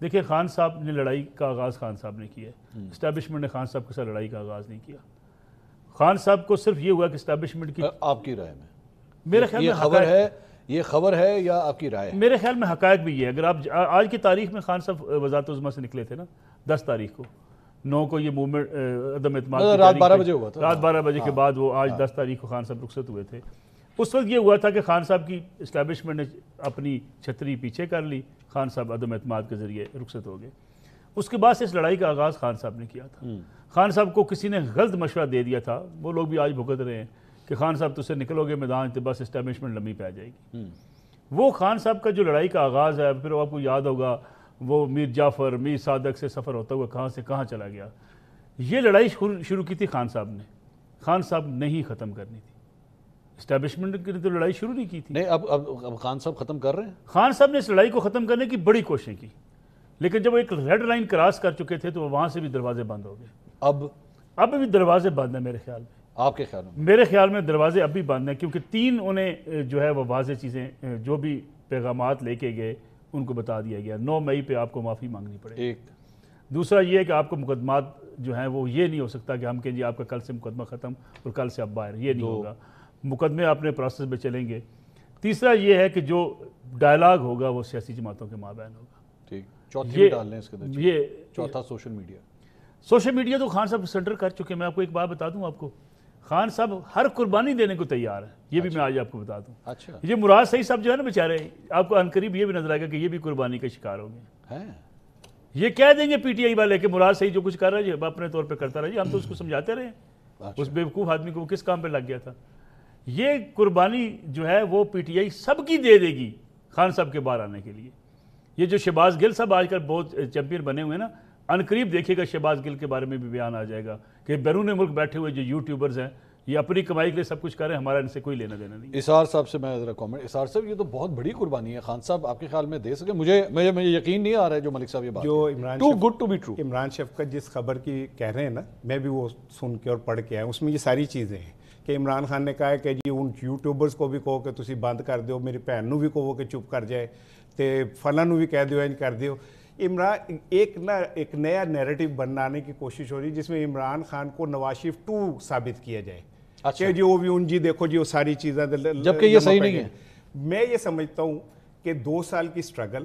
دیکھیں خان صاحب نے لڑائی کا آغاز خان صاحب نے کیا ہے, اسٹیبلشمنٹ نے خان صاحب کے ساتھ لڑائی کا آغاز نہیں کیا. خان صاحب کو صرف یہ ہوا کہ اسٹیبلشمنٹ کی, آپ کی رائے میں میرے خیال میں یہ خبر ہے یا آپ کی رائے ہے؟ میرے خیال میں حقائق بھی یہ ہے. اگر آپ آج کی تاریخ میں خان صاحب وزارت عظمیٰ سے نکلے تھے نا 10 تاریخ کو, 9 کو یہ موومنٹ عدم اعتماد رات 12 بجے ہوا تھا, رات 12 بجے کے بعد وہ آج 10 تاریخ کو خان صاحب رخصت ہوئے تھے. اس وقت یہ ہوا تھا کہ خان صاحب کی اسٹیبلشمنٹ نے اپنی چھتری پیچھے کر لی, خان صاحب عدم اعتماد کے ذریعے رخصت ہو گئے. اس کے بعد سے اس لڑائی کا آغاز خان صاحب نے کیا تھا. خان صاحب کو کسی نے غلط مشورہ دے دیا تھا, وہ لوگ بھی آج بھگت رہے ہیں کہ خان صاحب تو سے نکلو گے میدان تو بس اسٹیبلشمنٹ لمبی پہ جائے گی. وہ خان صاحب کا جو لڑائی کا آغاز ہے, پھر آپ کو یاد ہوگا وہ میر جعفر میر صادق سے سفر ہوتا ہوا کہاں سے کہاں چلا گیا. یہ لڑائی شروع کی تھی خان صاحب نے, خان صاحب نے ہی ختم کرنی تھی. اسٹیبلشمنٹ کی تو لڑائی شروع نہیں کی تھی. نہیں اب خان صاحب ختم کر رہے ہیں. خان صاحب نے اس لڑائی کو ختم کرنے کی بڑی کوششیں کی, لیکن جب وہ ایک ریڈ لائن کراس کر چکے تھے تو وہاں سے بھی دروازے بند ہو گئے. اب بھی دروازے بند ہیں میرے خیال میں. آپ کے خیال میں؟ میرے خیال میں دروازے اب بھی بند ہیں, کیونکہ 3 انہیں جو ہے وہ واضح چیزیں جو بھی پیغامات لے کے گئے ان کو بتا دیا گیا. 9 مئی پہ آپ کو معافی مانگنی پڑے. ایک دوسرا یہ ہے کہ آپ کو مقدمات جو ہیں وہ یہ نہیں ہو سکتا کہ ہم کہیں جی آپ کا کل سے مقدمہ ختم اور کل سے اب باہر, یہ نہیں ہوگا. مقدمے اپنے پروسیس میں چلیں گے. تیسرا یہ ہے کہ جو ڈائلاگ ہوگا وہ سیاسی جماعتوں کے مابین ہوگا. ٹھیک. چوتھی ڈال لیں اس کے اندر, یہ چوتھا سوشل میڈیا. سوشل میڈیا تو خان صاحب سنٹر کر چکے. میں آپ کو ایک بات بتا دوں, آپ کو خان صاحب ہر قربانی دینے کو تیار ہیں, یہ بھی میں آج آپ کو بتا دوں. اچھا, یہ مراد صحیح صاحب جو ہے نا بیچارے, آپ کو عنقریب یہ بھی نظر آئے گا کہ یہ بھی قربانی کا شکار ہو گئے ہیں. یہ کہہ دیں گے پی ٹی آئی والے کہ مراد صحیح جو کچھ کر رہا ہے جی اپنے طور پہ کرتا رہا جی, ہم تو اس کو سمجھاتے رہے ہیں. اس بیوقوف آدمی کو وہ کس کام پہ لگ گیا تھا. یہ قربانی جو ہے وہ پی ٹی آئی سب کی دے دے گی خان صاحب کے باہر آنے کے لیے. یہ جو شہباز گل صاحب آج کل بہت چیمپئن بنے ہوئے ہیں نا, عنقریب دیکھیے گا شہباز گل کے بارے میں بھی بیان آ جائے گا کہ بیرون ملک بیٹھے ہوئے جو یوٹیوبرز ہیں یہ اپنی کمائی کے لیے سب کچھ کر رہے ہیں, ہمارا ان سے کوئی لینا دینا نہیں. اسار صاحب سے میں ذرا کامنٹ, اسار صاحب یہ تو بہت بڑی قربانی ہے, خان صاحب آپ کے خیال میں دے سکے؟ مجھے یقین نہیں آ رہا ہے جو ملک صاحب یہ بات جو too good to be true. Imran Shafqat جس خبر کی کہہ رہے ہیں نا, میں بھی وہ سن کے اور پڑھ کے آیا, اس میں یہ ساری چیزیں ہیں کہ عمران خان نے کہا ہے کہ جی ان یوٹیوبرز کو بھی کہو کہ تسی بند کر دیو, میری بھن نو بھی کہو کہ چپ کر جائے, تے فلاں نو بھی کہہ دیو انج کر دیو. عمران ایک نیا نیریٹو بنانے کی کوشش ہو رہی ہے جس میں عمران خان کو نواز شریف 2 ثابت کیا جائے کہ جی وہ بھی ان جی دیکھو جی وہ ساری چیزیں, جبکہ یہ صحیح نہیں ہے. میں یہ سمجھتا ہوں کہ 2 سال کی سٹرگل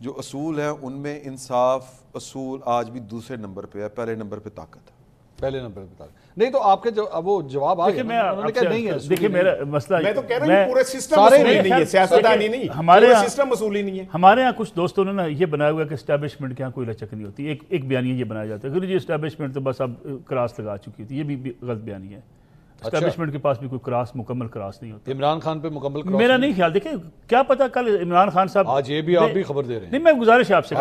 جو اصول ہیں ان میں انصاف اصول آج بھی دوسرے نمبر پہ ہے, پہلے نمبر پہ طاقت ہے. پہلے نمبر پہ طاقت نہیں, تو آپ کے جو وہ جواب آ گیا انہوں نے کہا نہیں ہے. دیکھیے میرا مسئلہ میں تو کہہ رہا ہوں پورے سسٹم اصولی نہیں ہے, سیاستدانی نہیں, ہمارے سسٹم اصولی نہیں ہے. ہمارے ہاں کچھ دوستوں نے نا یہ بنایا ہوا ہے کہ اسٹیبلشمنٹ کے ہاں کوئی لچک نہیں ہوتی. ایک بیانیہ یہ بنایا جاتا ہے کہ جی اسٹیبلشمنٹ تو بس اب کراس لگا چکی ہوتی ہے. یہ بھی غلط بیانیہ ہے. اسٹیبلشمنٹ کے پاس بھی کوئی کراس مکمل کراس نہیں ہوتا. عمران خان پہ مکمل کراس میرا نہیں خیال. دیکھیں کیا پتا کل عمران خان صاحب آج یہ بھی آپ بھی خبر دے رہے ہیں. نہیں میں گزارش ہے آپ سے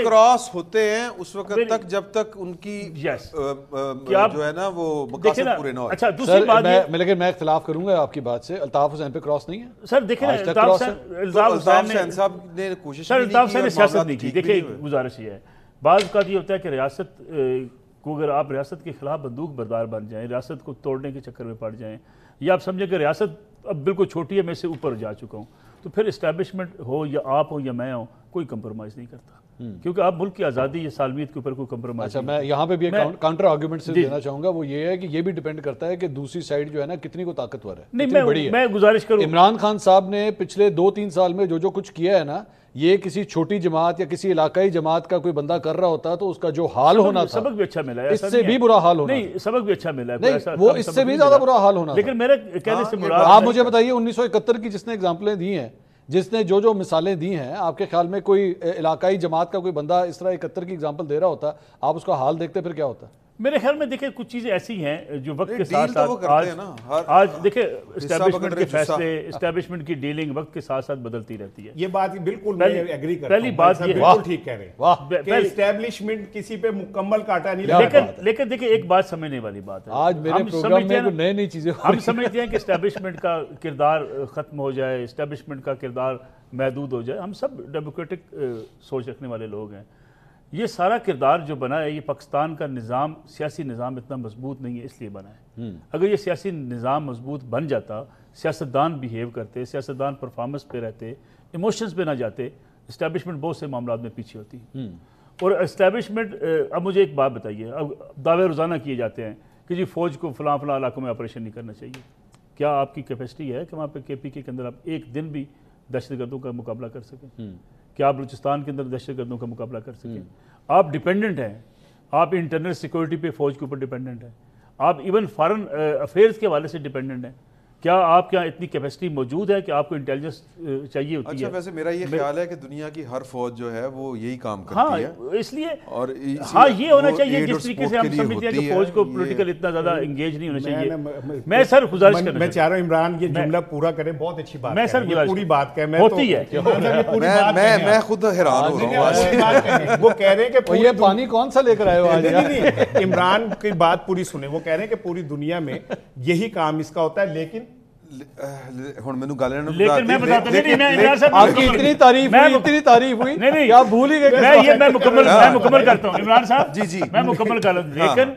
کراس ہوتے ہیں اس وقت تک جب تک ان کی جو ہے نا وہ مقاصد پورے نہ ہو. اچھا دوسری بات لیکن میں اختلاف کروں گا آپ کی بات سے. الطاف حسین پہ کراس نہیں ہے سر. دیکھیں الطاف حسین صاحب نے کوشش نے سیاست نہیں کی. دیکھیں گزارش یہ ہے, بعض اوقات یہ ہوتا ہے کہ ریاست کو اگر آپ ریاست کے خلاف بندوق بردار بن جائیں, ریاست کو توڑنے کے چکر میں پڑ جائیں, یا آپ سمجھیں کہ ریاست اب بالکل چھوٹی ہے, میں سے اوپر جا چکا ہوں, تو پھر اسٹیبلشمنٹ ہو یا آپ ہو یا میں ہوں کوئی کمپرومائز نہیں کرتا, کیونکہ آپ ملک کی آزادی یا سالمیت کے اوپر کوئی کمپرومائز. اچھا میں یہاں پہ بھی کاؤنٹر آرگومنٹ سے دینا چاہوں گا, وہ یہ ہے کہ یہ بھی ڈیپینڈ کرتا ہے کہ دوسری سائڈ جو ہے نا کتنی کو طاقتور ہے, نہیں بڑی ہے. میں گزارش کروں, عمران خان صاحب نے پچھلے 2-3 سال میں جو کچھ کیا ہے نا, یہ کسی چھوٹی جماعت یا کسی علاقائی جماعت کا کوئی بندہ کر رہا ہوتا تو اس کا جو حال ہونا تھا سبق بھی اچھا ملا ہے, اس سے بھی برا حال ہونا. نہیں سبق بھی اچھا ملا ہے, وہ اس سے بھی زیادہ برا حال ہونا. لیکن میرے کہنے سے مراد آپ مجھے بتائیے 1971 کی جس نے اگزامپلیں دی ہیں, جس نے جو مثالیں دی ہیں, آپ کے خیال میں کوئی علاقائی جماعت کا کوئی بندہ اس طرح 71 کی اگزامپل دے رہا ہوتا, آپ اس کا حال دیکھتے پھر کیا ہوتا؟ میرے خیال میں دیکھیں کچھ چیزیں ایسی ہیں جو وقت کے ساتھ ساتھ آج دیکھیں اسٹیبلشمنٹ کے فیصلے, اسٹیبلشمنٹ کی ڈیلنگ وقت کے ساتھ ساتھ بدلتی رہتی ہے. یہ بات بالکل میں ایگری کرتا ہوں. پہلی بات یہ بالکل ٹھیک کہہ رہے ہیں کہ اسٹیبلشمنٹ کسی پہ مکمل کاٹا نہیں لگا. لیکن دیکھیں ایک بات سمجھنے والی بات ہے, آج میرے پروگرام میں نئی نئی چیزیں ہم سمجھتے ہیں کہ اسٹیبلشمنٹ کا کردار ختم ہو جائے, اسٹیبلشمنٹ کا کردار محدود ہو جائے. ہم سب ڈیموکریٹک سوچ رکھنے والے لوگ ہیں. یہ سارا کردار جو بنا ہے, یہ پاکستان کا نظام, سیاسی نظام اتنا مضبوط نہیں ہے اس لیے بنا ہے. اگر یہ سیاسی نظام مضبوط بن جاتا, سیاستدان بیہیو کرتے, سیاستدان پرفارمنس پہ رہتے, ایموشنز پہ نہ جاتے, اسٹیبلشمنٹ بہت سے معاملات میں پیچھے ہوتی. اور اسٹیبلشمنٹ, اب مجھے ایک بات بتائیے, اب دعوے روزانہ کیے جاتے ہیں کہ جی فوج کو فلاں علاقوں میں آپریشن نہیں کرنا چاہیے. کیا آپ کی کیپیسٹی ہے کہ وہاں پہ KPK کے اندر آپ ایک دن بھی دہشت گردوں کا مقابلہ کر سکیں؟ کیا آپ بلوچستان کے اندر دہشت گردوں کا مقابلہ کر سکیں؟ آپ ڈیپینڈنٹ ہیں, آپ انٹرنل سیکورٹی پہ فوج کے اوپر ڈیپینڈنٹ ہیں, آپ ایون فارن افیئرز کے حوالے سے ڈیپینڈنٹ ہیں. کیا آپ کے یہاں اتنی کیپیسٹی موجود ہے کہ آپ کو انٹیلیجنس چاہیے ہوتی ہے؟ اچھا ویسے میرا یہ خیال ہے کہ دنیا کی ہر فوج جو ہے وہ یہی کام کرتی ہے, اس لیے اور یہ ہونا چاہیے جس طریقے سے ہم سمجھتے ہیں کہ فوج کو پولیٹیکل اتنا زیادہ انگیج نہیں ہونا چاہیے. میں سر گزارش کرنا, میں چاہ رہا ہوں عمران یہ جملہ پورا کریں, بہت اچھی بات میں سر پوری بات کہ میں ہوتی ہے, میں خود حیران ہو رہا ہوں. وہ کہہ رہے ہیں کہ یہ پانی کون سا لے کر آئے ہو آج؟ عمران کی بات پوری سنیں. وہ کہہ رہے ہیں کہ پوری دنیا میں یہی کام اس کا ہوتا ہے, لیکن آپ کی اتنی تعریف ہوئی کہ آپ بھول ہی گئے. میں مکمل کرتا ہوں عمران صاحب, جی میں مکمل کر لوں. لیکن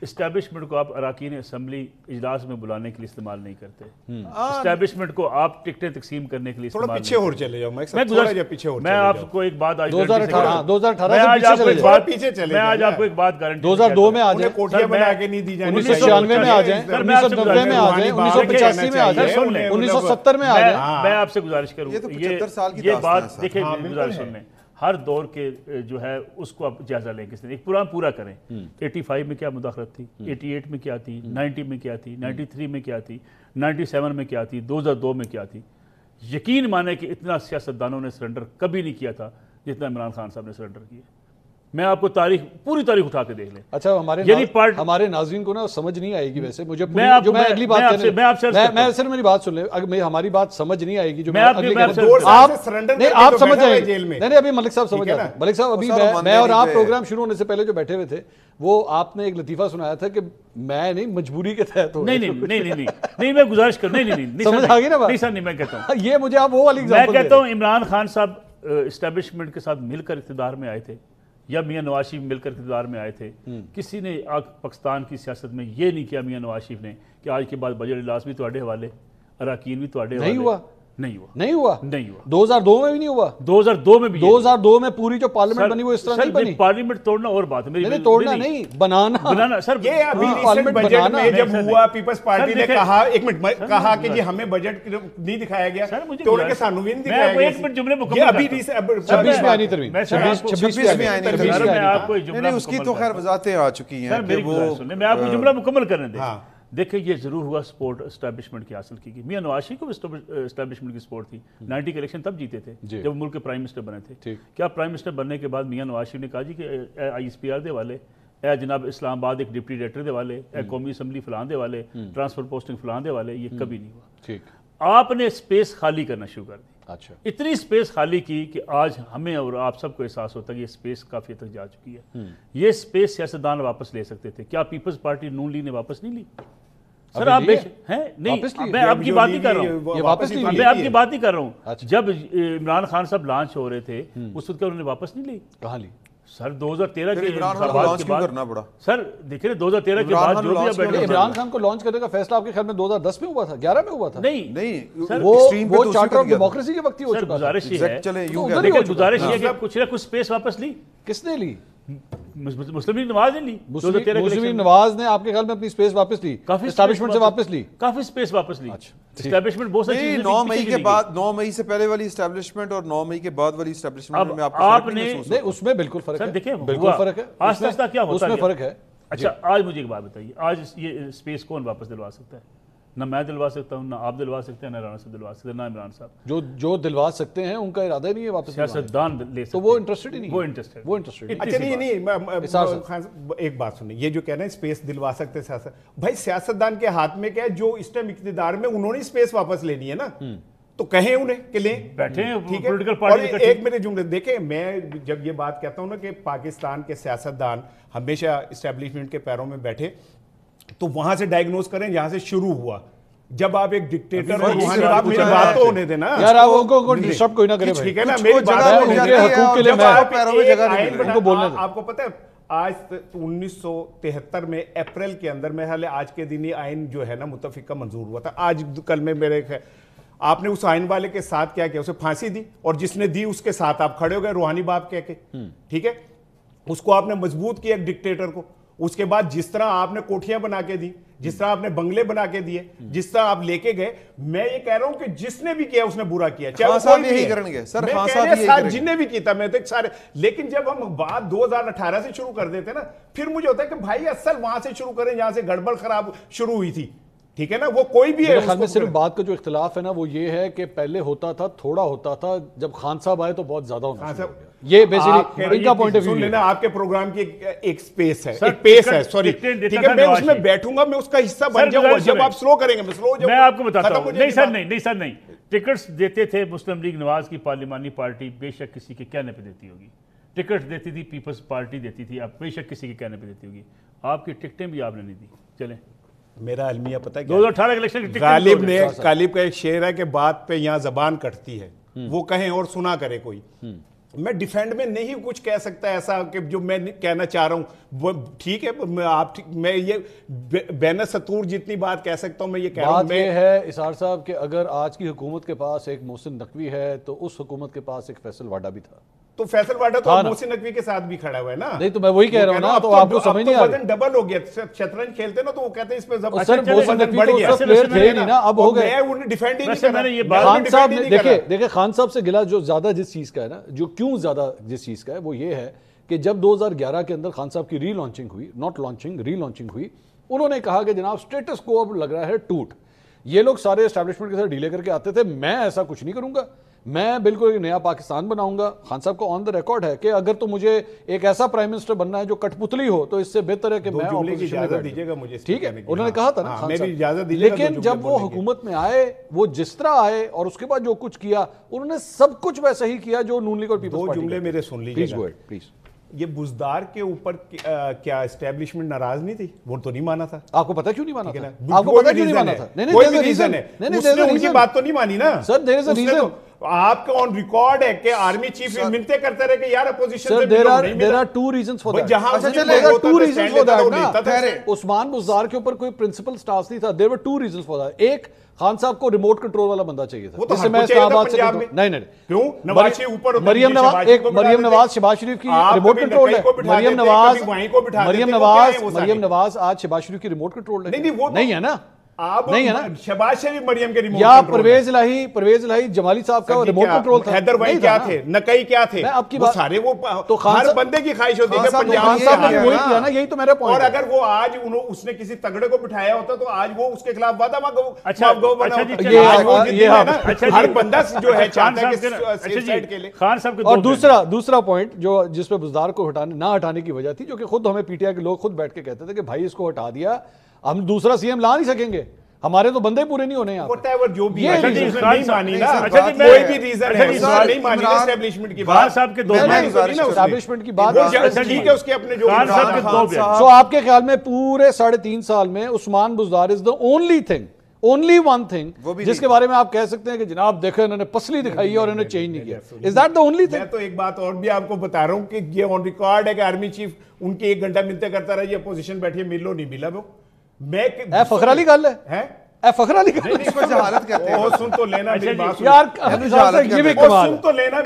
اسٹیبلشمنٹ کو آپ اراکین اسمبلی اجلاس میں بلانے کے لیے استعمال نہیں کرتے. اسٹیبلشمنٹ کو آپ ٹکٹیں تقسیم کرنے کے لیے تھوڑا پیچھے اور چلے جاؤ. میں آپ کو ایک بات آج 2018 میں آج آپ کو ایک بات گارنٹی 2002 میں آ جائیں, کوٹیاں بنا کے نہیں دی جائیں, 1996 میں آ جائیں, 1990 میں آ جائیں, 1985 میں آ جائیں, 1970 میں آ جائیں. میں آپ سے گزارش کروں یہ بات دیکھیں, گزارش سن لیں. ہر دور کے جو ہے اس کو آپ جائزہ لیں, کس نے ایک پورا کریں. 85 میں کیا مداخلت تھی, 88 میں کیا تھی, 90 میں کیا تھی, 93 میں کیا تھی, 97 میں کیا تھی, 2002 میں کیا تھی. یقین مانے کہ اتنا سیاستدانوں نے سرنڈر کبھی نہیں کیا تھا جتنا عمران خان صاحب نے سرنڈر کیا. میں آپ کو پوری تاریخ اٹھا کے دیکھ لیں. اچھا ہمارے ناظرین کو نا سمجھ نہیں آئے گی ویسے, مجھے جو میں اگلی بات میں صرف میری بات سن لیں, ہماری بات سمجھ نہیں آئے گی جو آپ سمجھ جائیں گے. نہیں ابھی ملک صاحب سمجھ آئے. ملک صاحب ابھی میں اور آپ پروگرام شروع ہونے سے پہلے جو بیٹھے ہوئے تھے, وہ آپ نے ایک لطیفہ سنایا تھا کہ میں نہیں مجبوری کے تحت ہو. نہیں میں گزارش کر, نہیں سمجھ آ گئی نا بات. نہیں سر نہیں, میں کہتا ہوں یہ مجھے آپ وہ والی میں کہتا ہوں عمران خان صاحب اسٹیبلشمنٹ کے ساتھ مل کر اقتدار میں آئے تھے, یا میاں نواز شریف مل کر اقتدار میں آئے تھے. کسی نے پاکستان کی سیاست میں یہ نہیں کیا میاں نواز شریف نے کہ آج کے بعد بجٹ اجلاس بھی تواڈے حوالے, اراکین بھی تواڈے حوالے. نہیں ہوا، نہیں ہوا، نہیں ہوا 2002 میں بھی نہیں ہوا، 2002 میں بھی 2002 میں پوری جو پارلیمنٹ بنی وہ اس طرح نہیں بنی. پارلیمنٹ توڑنا اور بات ہے، نہیں توڑنا نہیں، بنانا. سر یہ ابھی ریسنٹ بجٹ میں جب ہوا پیپلز پارٹی نے کہا، ایک منٹ کہا کہ جی ہمیں بجٹ نہیں دکھایا گیا، توڑ کے سانو بھی نہیں دکھایا گیا. ایک منٹ جملے یہ ابھی 26 میں آنی ترمیم، 26 میں آنی ترمیم. میں آپ کو جملہ نہیں اس کی تو خیر وضاحتیں آ چکی ہیں کہ وہ میں آپ کو جملہ مکمل کرنے دیں. دیکھیں یہ ضرور ہوا سپورٹ اسٹیبلشمنٹ کی حاصل کی گئی. میاں نواز شریف کو اسٹیبلشمنٹ کی سپورٹ تھی. 90 کے الیکشن تب جیتے تھے جب ملک کے پرائم منسٹر بنے تھے. کیا پرائم منسٹر بننے کے بعد میاں نواز شریف نے کہا جی کہ آئی ایس پی آر دے والے، اے جناب اسلام آباد ایک ڈپٹی ڈائریکٹر دے والے، اے قومی اسمبلی فلان دے والے، ٹرانسفر پوسٹنگ فلان دے والے؟ یہ کبھی نہیں ہوا. آپ نے اسپیس خالی کرنا شروع کر دی. اچھا اتنی اسپیس خالی کی کہ آج ہمیں اور آپ سب کو احساس ہوتا ہے کہ یہ اسپیس کافی حد تک جا چکی ہے. یہ اسپیس سیاستدان واپس لے سکتے تھے. کیا پیپلز پارٹی نون لیگ نے واپس نہیں لی؟ سر آپ نہیں، میں آپ کی بات نہیں کر رہا ہوں، میں آپ کی بات نہیں کر رہا ہوں. جب عمران خان صاحب لانچ ہو رہے تھے اس وقت انہوں نے واپس نہیں لی. کہاں لی؟ سر 2013 کے لانچ کیوں کرنا پڑا؟ سر دیکھیں 2013 کے بعد جو بھی عمران خان کو لانچ کرنے کا فیصلہ آپ کے خیال میں 2010 میں ہوا تھا، 11 میں ہوا تھا؟ نہیں، وہ چارٹر آف ڈیموکریسی کے وقت ہی ہو چکا تھا. گزارش یہ ہے، لیکن گزارش یہ ہے کہ کچھ نہ کچھ اسپیس واپس لی. کس نے لی؟ مسلم لیگ نواز نے لی. مسلم لیگ نواز نے آپ کے خیال میں اپنی اسپیس واپس لی، اسٹیبلشمنٹ سے واپس لی، کافی اسپیس واپس لی. اسٹیبلشمنٹ بہت ساری 9 مئی کے بعد، 9 مئی سے پہلے والی اسٹیبلشمنٹ اور 9 مئی کے بعد والی اسٹیبلشمنٹ میں آپ نے اس میں بالکل فرق ہے. دیکھیں بالکل فرق ہے. آہستہ آہستہ کیا ہوتا ہے، اس میں فرق ہے. اچھا آج مجھے ایک بات بتائیے، آج یہ اسپیس کون واپس دلوا سکتا ہے؟ نہ میں دلوا سکتا ہوں، نہ آپ دلوا سکتے ہیں، نہ رانا صاحب دلوا سکتے ہیں، نہ عمران صاحب. جو دلوا سکتے ہیں ان کا ارادہ نہیں ہے واپس. سیاستدان لے سکتے تو وہ انٹرسٹڈ ہی نہیں، وہ انٹرسٹڈ. اچھا نہیں، ایک بات سنیں، یہ جو کہنا ہے اسپیس دلوا سکتے ہیں سیاست، بھائی سیاستدان کے ہاتھ میں کیا ہے؟ جو اس ٹائم اقتدار میں انہوں نے اسپیس واپس لینی ہے نا، تو کہیں انہیں کہ لیں، بیٹھے ہیں پولیٹیکل پارٹی. اور ایک میرے جملے دیکھیں، میں جب یہ بات کہتا ہوں نا کہ پاکستان کے سیاستدان ہمیشہ اسٹیبلشمنٹ کے پیروں میں بیٹھے، تو وہاں سے ڈائگنوز کریں جہاں سے شروع ہوا. جب آپ ایک ڈکٹیٹر اور وہاں آپ میری بات تو ہونے دینا یار، ان کو ڈسٹرب کوئی نہ کرے. ٹھیک ہے نا، میری بات حقوق کے لیے میں آپ کو پتہ ہے آج 1973 میں اپریل کے اندر میں حال آج کے دن یہ آئین جو ہے نا متفقہ منظور ہوا تھا. آج کل میں میرے آپ نے اس آئین والے کے ساتھ کیا کیا؟ اسے پھانسی دی، اور جس نے دی اس کے ساتھ آپ کھڑے ہو گئے روحانی باپ کہہ کے. ٹھیک ہے، اس کو آپ نے مضبوط کیا ایک ڈکٹیٹر کو. اس کے بعد جس طرح آپ نے کوٹھیاں بنا کے دی، جس طرح آپ نے بنگلے بنا کے دیے، جس طرح آپ لے کے گئے، میں یہ کہہ رہا ہوں کہ جس نے بھی کیا اس نے برا کیا. چاہے کوئی بھی کریں گے سر، جن نے بھی کیتا میں تو سارے. لیکن جب ہم بات 2018 سے شروع کر دیتے نا، پھر مجھے ہوتا ہے کہ بھائی اصل وہاں سے شروع کریں جہاں سے گڑبڑ خراب شروع ہوئی تھی. ٹھیک ہے نا، وہ کوئی بھی ہے. میرے خیال میں صرف بات کا جو اختلاف ہے نا وہ یہ ہے کہ پہلے ہوتا تھا تھوڑا ہوتا تھا، جب خان صاحب آئے تو بہت زیادہ ہونا شروع ہو گیا. یہ بیسیکلی ان کا پوائنٹ آف ویو ہے. آپ کے پروگرام کی ایک سپیس ہے، ایک پیس ہے، سوری ٹھیک ہے، میں اس میں بیٹھوں گا، میں اس کا حصہ بن جاؤں گا. جب آپ سلو کریں گے میں سلو ہو جاؤں گا. میں آپ کو بتاتا ہوں. نہیں سر نہیں سر، ٹکٹس دیتے تھے مسلم لیگ نواز کی پارلیمانی پارٹی، بے شک کسی کے کہنے پہ دیتی ہوگی. ٹکٹ دیتی تھی پیپلز پارٹی دیتی تھی، اب بے شک کسی کے کہنے پہ دیتی ہوگی. آپ کی ٹکٹیں بھی آپ نے نہیں دی. چلیں، میرا المیہ پتہ ہے 2018 کے الیکشن غالب کا ایک شعر ہے کہ بات پہ یہاں زبان کٹتی ہے، وہ کہیں اور سنا کرے کوئی. میں ڈیفینڈ میں نہیں کچھ کہہ سکتا ایسا کہ جو میں کہنا چاہ رہا ہوں وہ ٹھیک ہے. میں یہ بین سطور جتنی بات کہہ سکتا ہوں میں یہ کہہ رہا ہوں. بات یہ ہے اسار صاحب کہ اگر آج کی حکومت کے پاس ایک محسن نقوی ہے تو اس حکومت کے پاس ایک فیصل واڈا بھی تھا. تو فیصل واڈا تو محسن نقوی کے ساتھ بھی کھڑا ہوا ہے نا. نہیں تو میں وہی کہہ رہا ہوں نا، تو آپ کو سمجھ نہیں آ رہا. ڈبل ہو گیا. شطرنج کھیلتے نا تو وہ کہتے ہیں اس پہ سر محسن نقوی تو اس پلیئر تھے ہی نہیں نا، اب ہو گئے. میں ڈیفینڈ ہی نہیں کر رہا. خان صاحب نے دیکھیں خان صاحب سے گلا جو زیادہ جس چیز کا ہے نا، جو کیوں زیادہ جس چیز کا ہے وہ یہ ہے کہ جب 2011 کے اندر خان صاحب کی ری لانچنگ ہوئی، ناٹ لانچنگ، ری لانچنگ ہوئی، انہوں نے کہا کہ جناب سٹیٹس کو اب لگ رہا ہے ٹوٹ. یہ لوگ سارے اسٹیبلشمنٹ کے ساتھ ڈیلے کر کے آتے تھے، میں ایسا کچھ نہیں کروں گا، میں بالکل ایک نیا پاکستان بناؤں گا. خان صاحب کو آن دا ریکارڈ ہے کہ اگر تو مجھے ایک ایسا پرائم منسٹر بننا ہے جو کٹ پتلی ہو تو اس سے بہتر ہے کہ میں اپوزیشن میں بیٹھوں. ٹھیک ہے، انہوں نے کہا تھا نا خان صاحب. لیکن جب وہ حکومت میں آئے، وہ جس طرح آئے اور اس کے بعد جو کچھ کیا، انہوں نے سب کچھ ویسا ہی کیا جو نون لیگ اور پیپلز پارٹی. دو جملے میرے سن لیجیے پلیز. یہ بزدار کے اوپر کیا اسٹیبلشمنٹ ناراض نہیں تھی؟ وہ تو نہیں مانا تھا. آپ کو پتا کیوں نہیں مانا تھا؟ آپ کو پتا کیوں نہیں مانا تھا؟ کوئی بھی ریزن ہے، اس نے ان کی بات تو نہیں مانی نا سر. دیر از اے ریزن. آپ کا آن ریکارڈ ہے کہ آرمی چیف منتے کرتے رہے کہ یار اپوزیشن سے there are two reasons for that. جہاں there were two reasons for that نا. عثمان بزدار کے اوپر کوئی پرنسپل سٹاف نہیں تھا. there were two reasons for that. ایک خان صاحب کو ریموٹ کنٹرول والا بندہ چاہیے تھا, وہ تو جس سے ہم میں کو چاہیے اسلام تھا آباد سے پنجاب میں. نہیں کیوں نواز شریف اوپر ہوتا ہے, مریم نواز, ایک مریم نواز شہباز شریف کی ریموٹ کنٹرول ہے. مریم نواز آج شہباز شریف کی ریموٹ کنٹرول ہے, نہیں ہے نا, نہیں ہے نا. شہباز شریف مریم کے ریموٹ یا پرویز الہی جمالی صاحب کا ریموٹ کنٹرول تھا. حیدر بھائی کیا تھے, نقی کیا تھے, وہ سارے وہ ہر بندے کی خواہش ہوتی ہے کہ پنجاب نے وہی کیا نا, یہی تو میرا پوائنٹ. اور اگر وہ آج اس نے کسی تگڑے کو بٹھایا ہوتا تو آج وہ اس کے خلاف وعدہ گو بنا ہوتا. ہر بندہ جو ہے چاہتا ہے کہ سیف سائیڈ کے لے. خان صاحب اور دوسرا پوائنٹ جو جس پہ بزدار کو نہ ہٹانے کی وجہ تھی, جو کہ خود ہمیں پی ٹی آئی کے لوگ خود بیٹھ کے کہتے تھے کہ بھائی اس کو ہٹا دیا, ہم دوسرا سی ایم لا نہیں سکیں گے, ہمارے تو بندے پورے نہیں ہونے یہاں whatever جو بھی یہ ہے reason نہیں مانی نا, کوئی بھی ریزن ہے نہیں مانی نا اسٹیبلشمنٹ کی بات. صاحب کے دو اسٹیبلشمنٹ کی بات ٹھیک ہے, اس کے اپنے جو سو آپ کے خیال میں پورے 3.5 سال میں عثمان بزدار از the only one thing جس کے بارے میں آپ کہہ سکتے ہیں کہ جناب دیکھیں انہوں نے پسلی دکھائی اور انہوں نے چینج نہیں کیا. Is that the only thing? میں تو ایک بات اور بھی آپ کو بتا رہا ہوں کہ یہ آن ریکارڈ ہے کہ آرمی چیف ان کے 1 گھنٹہ ملتے کرتا رہا, یہ اپوزیشن بیٹھی ہے, ملو نہیں ملا. وہ میں فخر علی گل ہے, فخر علی گل جہالت کہتے ہیں. سن تو لینا میری بات, یار یہ بھی سن تو لینا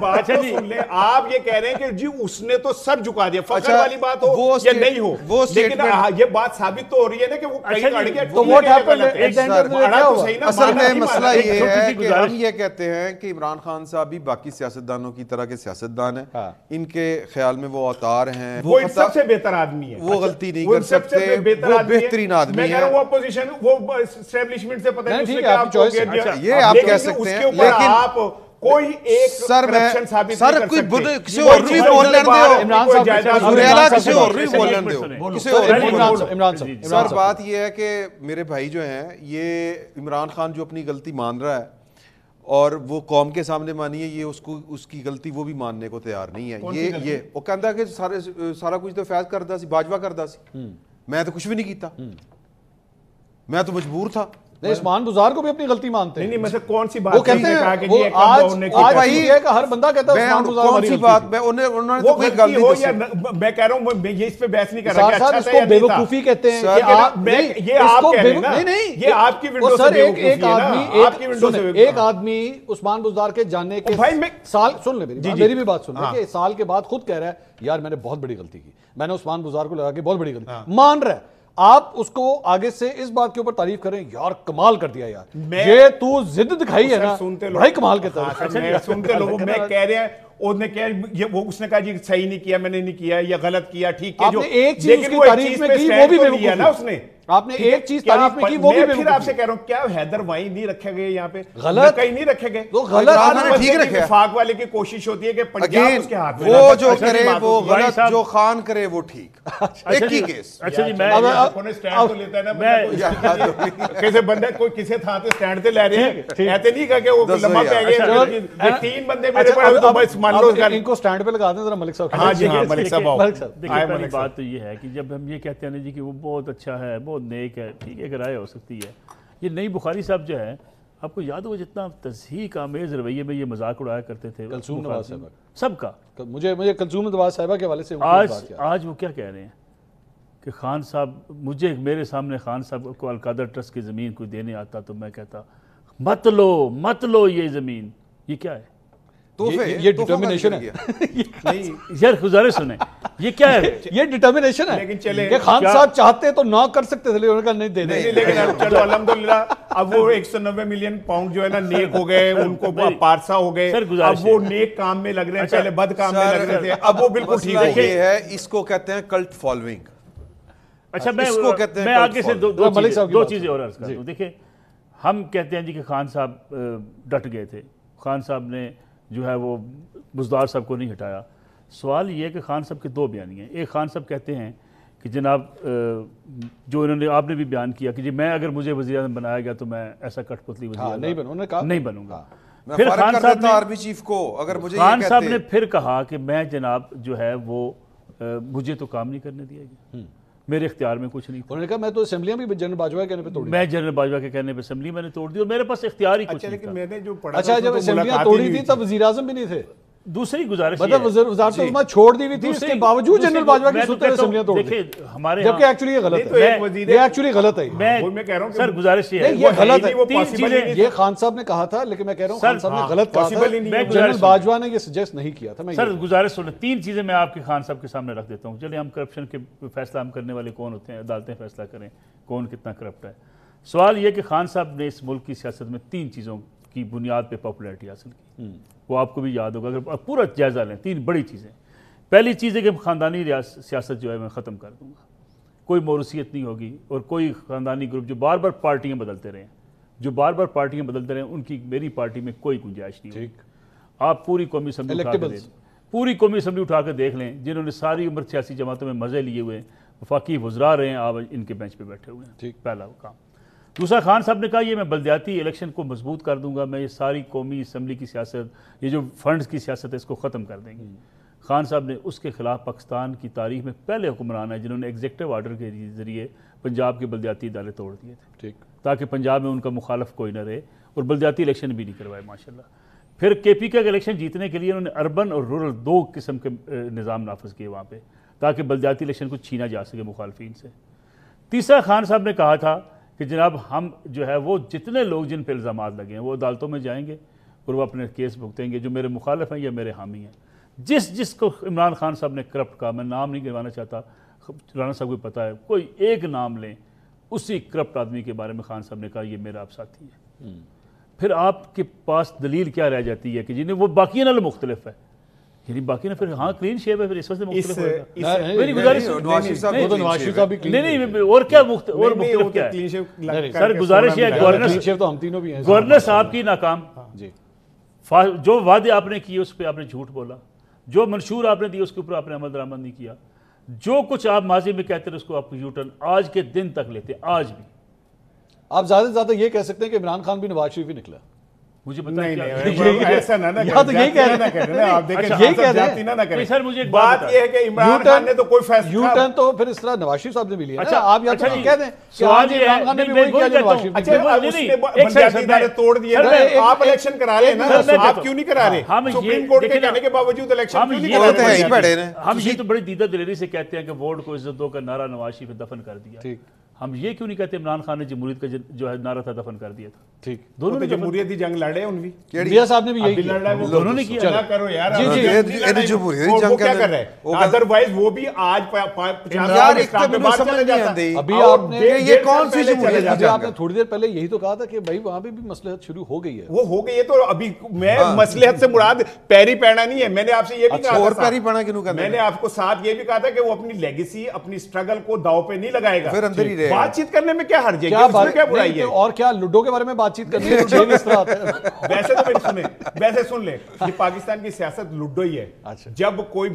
بات سن لیں. آپ یہ کہہ رہے ہیں کہ جی اس نے تو سر جھکا دیا, فخر والی بات ہو یا نہیں ہو, لیکن یہ بات ثابت تو ہو رہی ہے نا کہ وہ کہیں اڑ گیا. تو what happened? اصل میں مسئلہ یہ ہے کہ ہم یہ کہتے ہیں کہ عمران خان صاحب بھی باقی سیاستدانوں کی طرح کے سیاستدان ہیں, ان کے خیال میں وہ اوتار ہیں, وہ سب سے بہتر آدمی ہے, وہ غلطی نہیں کر سکتے, وہ بہترین آدمی ہے. وہ اپوزیشن وہ اسٹیبلشمنٹ سے پتہ نہیں یہ آپ کہہ سکتے ہیں, لیکن آپ کوئی ایک سر کوئی کسی اور بھی بولنے دو. سر بات یہ ہے کہ میرے بھائی جو ہیں, یہ عمران خان جو اپنی غلطی مان رہا ہے اور وہ قوم کے سامنے مانی ہے, یہ اس کی غلطی وہ بھی ماننے کو تیار نہیں ہے. یہ وہ کہتا کہ سارا کچھ تو فیض کردا سی, باجوہ کردا سی, میں تو کچھ بھی نہیں کیتا, میں تو مجبور تھا. نہیں, عثمان بزدار کو بھی اپنی غلطی مانتے ہیں. نہیں میں سے کون سی بات وہ کہتے ہیں, وہ آج وہی ہے کہ ہر بندہ کہتا ہے عثمان بزدار کون سی بات, میں انہوں نے تو کوئی غلطی ہو یا میں کہہ رہا ہوں, یہ اس پہ بحث نہیں کر رہا کہ اچھا تھا یا نہیں تھا. بیوقوفی کہتے ہیں کہ آپ یہ آپ کہہ رہے ہیں نا, یہ آپ کی ونڈو سے بیوقوفی ہے نا, آپ کی ونڈو سے. ایک آدمی عثمان بزدار کے جاننے کے سال, سن لیں میری بھی بات, سن لیں کہ سال کے بعد خود کہہ رہا ہے یار میں نے بہت بڑی غلطی کی, میں نے عثمان بزدار کو لگا کے بہت بڑی غلطی, مان رہا ہے. آپ اس کو آگے سے اس بات کے اوپر تعریف کریں, یار کمال کر دیا یار, یہ تو ضد دکھائی ہے نا, بڑی کمال کے طرح سنتے لوگوں. میں کہہ رہے ہیں اس نے کہا جی صحیح نہیں کیا, میں نے نہیں کیا, یا غلط کیا, ٹھیک ہے, جو ایک چیز کی تعریف میں کی وہ بھی بیوقوفی نا اس نے, آپ نے ایک چیز تعریف میں کی وہ بھی پھر آپ سے کہہ رہا ہوں کیا حیدر وائیں نہیں رکھے گئے یہاں پہ, غلط کہیں نہیں رکھے گئے, تو غلط ٹھیک رکھے. وفاق والے کی کوشش ہوتی ہے کہ پنجاب اس کے ہاتھ میں, وہ جو کرے وہ غلط, جو خان کرے وہ ٹھیک. ایک ہی کیس. اچھا جی, میں سٹینڈ تو لیتا ہے نا, کسی بندے کوئی کسی تھا تے سٹینڈ تے لے رہے ہیں, ایسے نہیں کہا کہ وہ لمبا پہ گئے 3 بندے میرے پاس, تو بس مان لو ان کو سٹینڈ پہ لگا دیں ذرا ملک صاحب. ہاں جی ہاں ملک صاحب. دیکھیے پہلی بات تو یہ ہے کہ جب ہم یہ کہتے ہیں جی کہ وہ بہت اچھا ہے, بہت نیک ہے, ٹھیک ہے, ایک رائے ہو سکتی ہے. یہ نئی بخاری صاحب جو ہے, آپ کو یاد ہو جتنا تضحیک آمیز رویے میں یہ مذاق اڑایا کرتے تھے کلثوم نواز صاحبہ سب کا. مجھے کلثوم نواز صاحبہ کے حوالے سے آج وہ کیا کہہ رہے ہیں کہ خان صاحب, میرے سامنے خان صاحب کو القادر ٹرسٹ کی زمین کوئی دینے آتا تو میں کہتا مت لو یہ زمین. یہ کیا ہے؟ یہ ڈٹرمنیشن ہے. یار گزارش سنیں, یہ کیا ہے؟ یہ ڈٹرمنیشن ہے کہ خان صاحب چاہتے تو نہ کر سکتے تھے, لیکن نہیں دے دیں. لیکن چلو الحمدللہ اب وہ 190 ملین پاؤنڈ جو ہے نا نیک ہو گئے, ان کو پارسا ہو گئے, اب وہ نیک کام میں لگ رہے ہیں, پہلے بد کام میں لگ رہے تھے, اب وہ بالکل ٹھیک ہو گئے ہے. اس کو کہتے ہیں کلٹ فالوئنگ. اچھا میں آگے سے دو چیزیں اور عرض کرتا ہوں. دیکھیں, ہم کہتے ہیں جی کہ خان صاحب ڈٹ گئے تھے, خان صاحب نے جو ہے وہ بزدار صاحب کو نہیں ہٹایا. سوال یہ ہے کہ خان صاحب کے 2 بیانیے ہیں. ایک خان صاحب کہتے ہیں کہ جناب جو انہوں نے, آپ نے بھی بیان کیا کہ جی میں اگر مجھے وزیر اعظم بنایا گیا تو میں ایسا کٹ پتلی وزیر نہیں بنوں گا. پھر خان صاحب نے آرمی چیف کو اگر مجھے خان صاحب نے پھر کہا کہ میں جناب جو ہے وہ مجھے تو کام نہیں کرنے دیا گیا, میرے اختیار میں کچھ نہیں. انہوں نے کہا میں تو اسمبلیاں بھی جنرل باجوہ کے کہنے پہ توڑی, میں جنرل باجوہ کے کہنے پہ اسمبلی میں نے توڑ دی اور میرے پاس اختیار ہی کچھ نہیں تھا. لیکن میں نے جو پڑھا اچھا جب اسمبلیاں توڑی تھی تب وزیر اعظم بھی نہیں تھے. دوسری گزارش مطلب وزارت عظمیٰ چھوڑ دی ہوئی تھی، اس کے باوجود جنرل باجوہ کی صورت اسمبلیاں توڑ دی، جبکہ ایکچولی یہ غلط ہے، یہ ایکچولی غلط ہے۔ میں کہہ رہا ہوں سر گزارش یہ ہے یہ غلط ہے، تین چیزیں یہ خان صاحب نے کہا تھا، لیکن میں کہہ رہا ہوں خان صاحب نے غلط کہا تھا، جنرل باجوہ نے یہ سجیسٹ نہیں کیا تھا۔ سر گزارش سنیں، تین چیزیں میں آپ کے خان صاحب کے سامنے رکھ دیتا ہوں۔ چلیں ہم کرپشن کے فیصلہ ہم کرنے والے کون ہوتے ہیں، عدالتیں فیصلہ کریں کون کتنا کرپٹ ہے۔ سوال یہ کہ خان صاحب نے اس ملک کی سیاست میں تین چیزوں کی بنیاد پہ پاپولیرٹی حاصل کی، وہ آپ کو بھی یاد ہوگا اگر پورا جائزہ لیں۔ تین بڑی چیزیں، پہلی چیز ہے کہ خاندانی سیاست جو ہے میں ختم کر دوں گا، کوئی موروثیت نہیں ہوگی، اور کوئی خاندانی گروپ جو بار بار پارٹیاں بدلتے رہے ہیں ان کی میری پارٹی میں کوئی گنجائش نہیں ہوگی۔ آپ پوری قومی اسمبلی اٹھا کے دیکھ لیں، جنہوں نے ساری عمر سیاسی جماعتوں میں مزے لیے ہوئے ہیں، وفاقی وزراء رہے ہیں، آپ ان کے بینچ پہ بیٹھے ہوئے ہیں، پہلا کام۔ دوسرا، خان صاحب نے کہا یہ میں بلدیاتی الیکشن کو مضبوط کر دوں گا، میں یہ ساری قومی اسمبلی کی سیاست، یہ جو فنڈز کی سیاست ہے اس کو ختم کر دیں گے۔ خان صاحب نے اس کے خلاف پاکستان کی تاریخ میں پہلے حکمران ہیں جنہوں نے ایگزیکٹو آرڈر کے ذریعے پنجاب کے بلدیاتی ادارے توڑ دیے تھے، تاکہ پنجاب میں ان کا مخالف کوئی نہ رہے، اور بلدیاتی الیکشن بھی نہیں کروائے ماشاءاللہ۔ پھر کے پی کا الیکشن جیتنے کے لیے انہوں نے اربن اور رورل دو قسم کے نظام نافذ کیے وہاں پہ، تاکہ بلدیاتی الیکشن کو چھینا جا سکے مخالفین سے۔ تیسرا، خان صاحب نے کہا تھا کہ جناب ہم جو ہے وہ جتنے لوگ جن پہ الزامات لگے ہیں وہ عدالتوں میں جائیں گے اور وہ اپنے کیس بھگتیں گے، جو میرے مخالف ہیں یا میرے حامی ہیں۔ جس کو عمران خان صاحب نے کرپٹ کہا، میں نام نہیں گروانا چاہتا، رانا صاحب کو پتہ ہے، کوئی ایک نام لیں، اسی کرپٹ آدمی کے بارے میں خان صاحب نے کہا یہ میرا اب ساتھی ہے۔ پھر آپ کے پاس دلیل کیا رہ جاتی ہے کہ جنہیں وہ باقی نال مختلف ہے، یعنی باقی نہ پھر ہاں کلین شیپ ہے، پھر اس وجہ سے مختلف ہوگا۔ میری گزارش نہیں، اور کیا مختلف کیا ہے سر؟ گزارش یہ ہے گورنر صاحب کی ناکام، جو وعدے آپ نے کیے اس پہ آپ نے جھوٹ بولا، جو منشور آپ نے دی اس کے اوپر آپ نے عمل درآمد نہیں کیا، جو کچھ آپ ماضی میں کہتے ہیں اس کو آپ یو ٹرن آج کے دن تک لیتے ہیں، آج بھی۔ آپ زیادہ سے زیادہ یہ کہہ سکتے ہیں کہ عمران خان بھی نواز شریف ہی نکلا، مجھے پتا ہے ایسا نہ سر، مجھے بات یہ ہے کہ عمران خان نے تو کوئی فیصلہ یو ٹرن تو پھر اس طرح نواز شریف صاحب نے بھی لیا نا۔ آپ یا تو کہہ دیں کہ آج عمران خان نے بھی وہی کیا جو نواز شریف نے کیا۔ اس نے بنیادی ادارے توڑ دیے، آپ الیکشن کرا رہے ہیں نا، آپ کیوں نہیں کرا رہے؟ سپریم کورٹ کے کہنے کے باوجود الیکشن کیوں نہیں کرا رہے؟ ہم یہ تو بڑی دیدہ دلیری سے کہتے ہیں کہ ووٹ کو عزت دو کا نعرہ نواز شریف نے دفن کر دیا، ہم یہ کیوں نہیں کہتے عمران خان نے جمہوریت کا جو ہے نعرہ تھا دفن کر دیا تھا؟ ٹھیک، دونوں نے جمہوریت کی جنگ لڑے، ان بھی میاں صاحب نے بھی یہی کیا، دونوں نے کیا۔ نہ کرو یار، جمہوریت کی جنگ کیا کر رہے ہیں؟ ادروائز وہ بھی آج 50 سال اسلام کے بعد چلے جاتا ہے۔ ابھی آپ نے یہ کون سی جمہوریت کی آپ جنگ نے تھوڑی دیر پہلے یہی تو کہا تھا کہ بھائی وہاں پہ بھی مصلحت شروع ہو گئی ہے، وہ ہو گئی ہے، تو ابھی میں مصلحت سے مراد پیری پیڑا نہیں ہے، میں نے آپ سے یہ بھی کہا اور تھا، پیری پڑا کیوں کرنا، میں نے آپ کو ساتھ یہ بھی کہا تھا کہ وہ اپنی لیگیسی اپنی سٹرگل کو داؤ پہ نہیں لگائے گا، پھر اندر ہی رہے، بات چیت کرنے میں کیا حرج ہے، کیا اس میں کیا برائی ہے؟ اور کیا لوڈو کے بارے میں بات چیت کرنی ہے؟ اس طرح آتا ہے ویسے تو میری سنیں، ویسے سن لیں، یہ پاکستان کی سیاست لوڈو ہی ہے، جب کوئی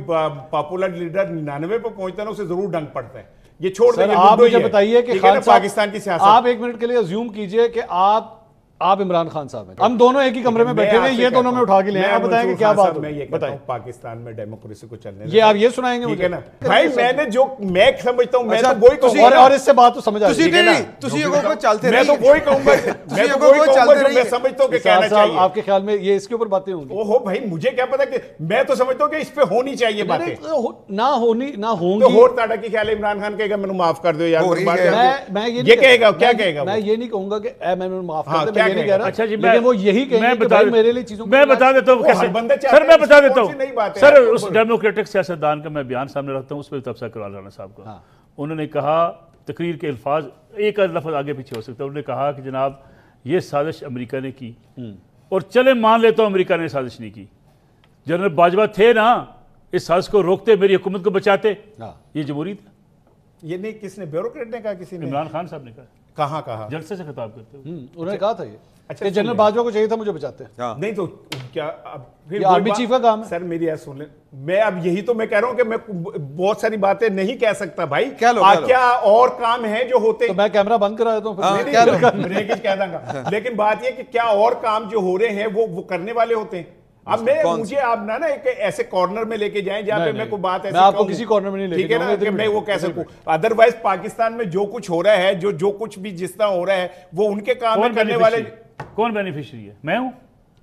پاپولر لیڈر 99 پہ پہنچتا ہے نا اسے ضرور ڈنگ پڑتا ہے، یہ چھوڑ دیں، آپ مجھے بتائیے کہ خان صاحب پاکستان کی سیاست، آپ ایک منٹ کے لیے ازیوم کیجئے کہ آپ عمران خان صاحب ہیں، ہم دونوں ایک ہی کمرے میں بیٹھے ہیں، یہ دونوں میں اٹھا کے لیں، آپ بتائیں کہ کیا بات میں یہ کہتا ہوں پاکستان میں ڈیموکریسی کو چلنے یہ آپ یہ سنائیں گے مجھے؟ بھائی میں نے جو میں سمجھتا ہوں، میں تو وہی کہوں گا، اور اس سے بات تو سمجھ آ رہی ہے، میں تو وہی کہوں گا، میں تو وہی کہوں گا جو میں سمجھتا ہوں کہ کہنا چاہیے۔ آپ کے خیال میں یہ اس کے اوپر باتیں ہوں گی؟ اوہو بھائی مجھے کیا پتا کہ میں تو سمجھتا ہوں کہ اس پہ ہونی چاہیے باتیں، نہ ہوں تو گی۔ اور تاڑا کی خیال ہے عمران خان کہے گا میں نے معاف کر دو یار، میں یہ کہے گا، کیا کہے گا؟ میں یہ نہیں کہوں گا کہ اے میں معاف کر دے، کیا میں یہ نہیں کہہ رہا، اچھا جی، لیکن وہ یہی کہیں گے کہ بھائی میرے لیے چیزوں کو میں بتا دیتا ہوں کیسے، سر میں بتا دیتا ہوں، سر اس ڈیموکریٹک سیاستدان کا میں بیان سامنے رکھتا ہوں، اس پہ تبصرہ کروا رانا صاحب کا۔ انہوں نے کہا، تقریر کے الفاظ ایک لفظ آگے پیچھے ہو سکتا ہے، انہوں نے کہا کہ جناب یہ سازش امریکہ نے کی، اور چلے مان لیتا ہوں امریکہ نے سازش نہیں کی، جنرل باجوہ تھے نا، اس سازش کو روکتے، میری حکومت کو بچاتے، یہ جمہوریت ہے۔ یہ نہیں کس نے، بیوروکریٹ نے کہا، کسی نے؟ عمران خان صاحب نے کہا، کہاں کہا؟ جلسے سے خطاب کرتے ہوئے انہوں نے کہا تھا یہ کہ جنرل باجوہ کو چاہیے تھا مجھے بچاتے ہیں، نہیں تو کیا یہ آرمی چیف کا کام ہے؟ سر میری ایسا سن لیں، میں اب یہی تو میں کہہ رہا ہوں کہ میں بہت ساری باتیں نہیں کہہ سکتا بھائی، کیا اور کام ہیں جو ہوتے ہیں، میں کیمرہ بند کرا دیتا ہوں، لیکن بات یہ کہ کیا اور کام جو ہو رہے ہیں وہ کرنے والے ہوتے ہیں۔ اب مجھے آپ نا ایک ایسے کارنر میں لے کے جائیں جہاں پہ میں کوئی بات ایسی میں آپ کو کسی کارنر میں نہیں لے کے جاؤں کہ میں وہ کہہ سکوں، ادروائز پاکستان میں جو کچھ ہو رہا ہے، جو کچھ بھی جس طرح ہو رہا ہے وہ ان کے کام میں کرنے والے۔ کون بینیفیشری ہے؟ میں ہوں،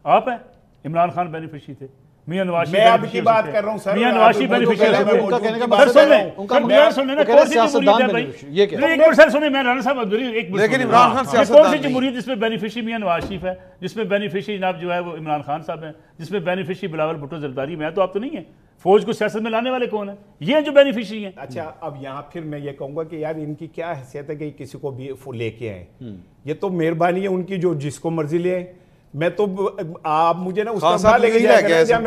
آپ ہیں؟ عمران خان بینیفیشری تھے، میاں نواز میں اب کی بات کر رہا ہوں سر, میاں نواز شریف بینیفیشری ہے. ان کا کہنے کا سر مطلب سنیں, ان کا سنیں نا, کہہ کون رہے سی سیاستدان جمہوریت ہے بھائی, بینیفیشری, یہ کیا ایک منٹ سر سنیں, میں رانا صاحب ایک منٹ, لیکن عمران خان کون سیاستدان سی نہیں. جمہوریت جس میں بینیفیشری میاں نواز شریف ہے, جس میں بینیفیشری جناب جو ہے وہ عمران خان صاحب ہیں, جس میں بینیفیشری بلاول بھٹو زرداری, میں تو آپ تو نہیں ہیں. فوج کو سیاست میں لانے والے کون ہیں؟ یہ جو بینیفیشری ہیں. اچھا اب یہاں پھر میں یہ کہوں گا کہ یار ان کی کیا حیثیت ہے کہ کسی کو بھی لے کے آئیں, یہ تو مہربانی ہے ان کی جو جس کو مرضی لے آئیں. میں تو آپ مجھے نا اس کا لے کے جائے,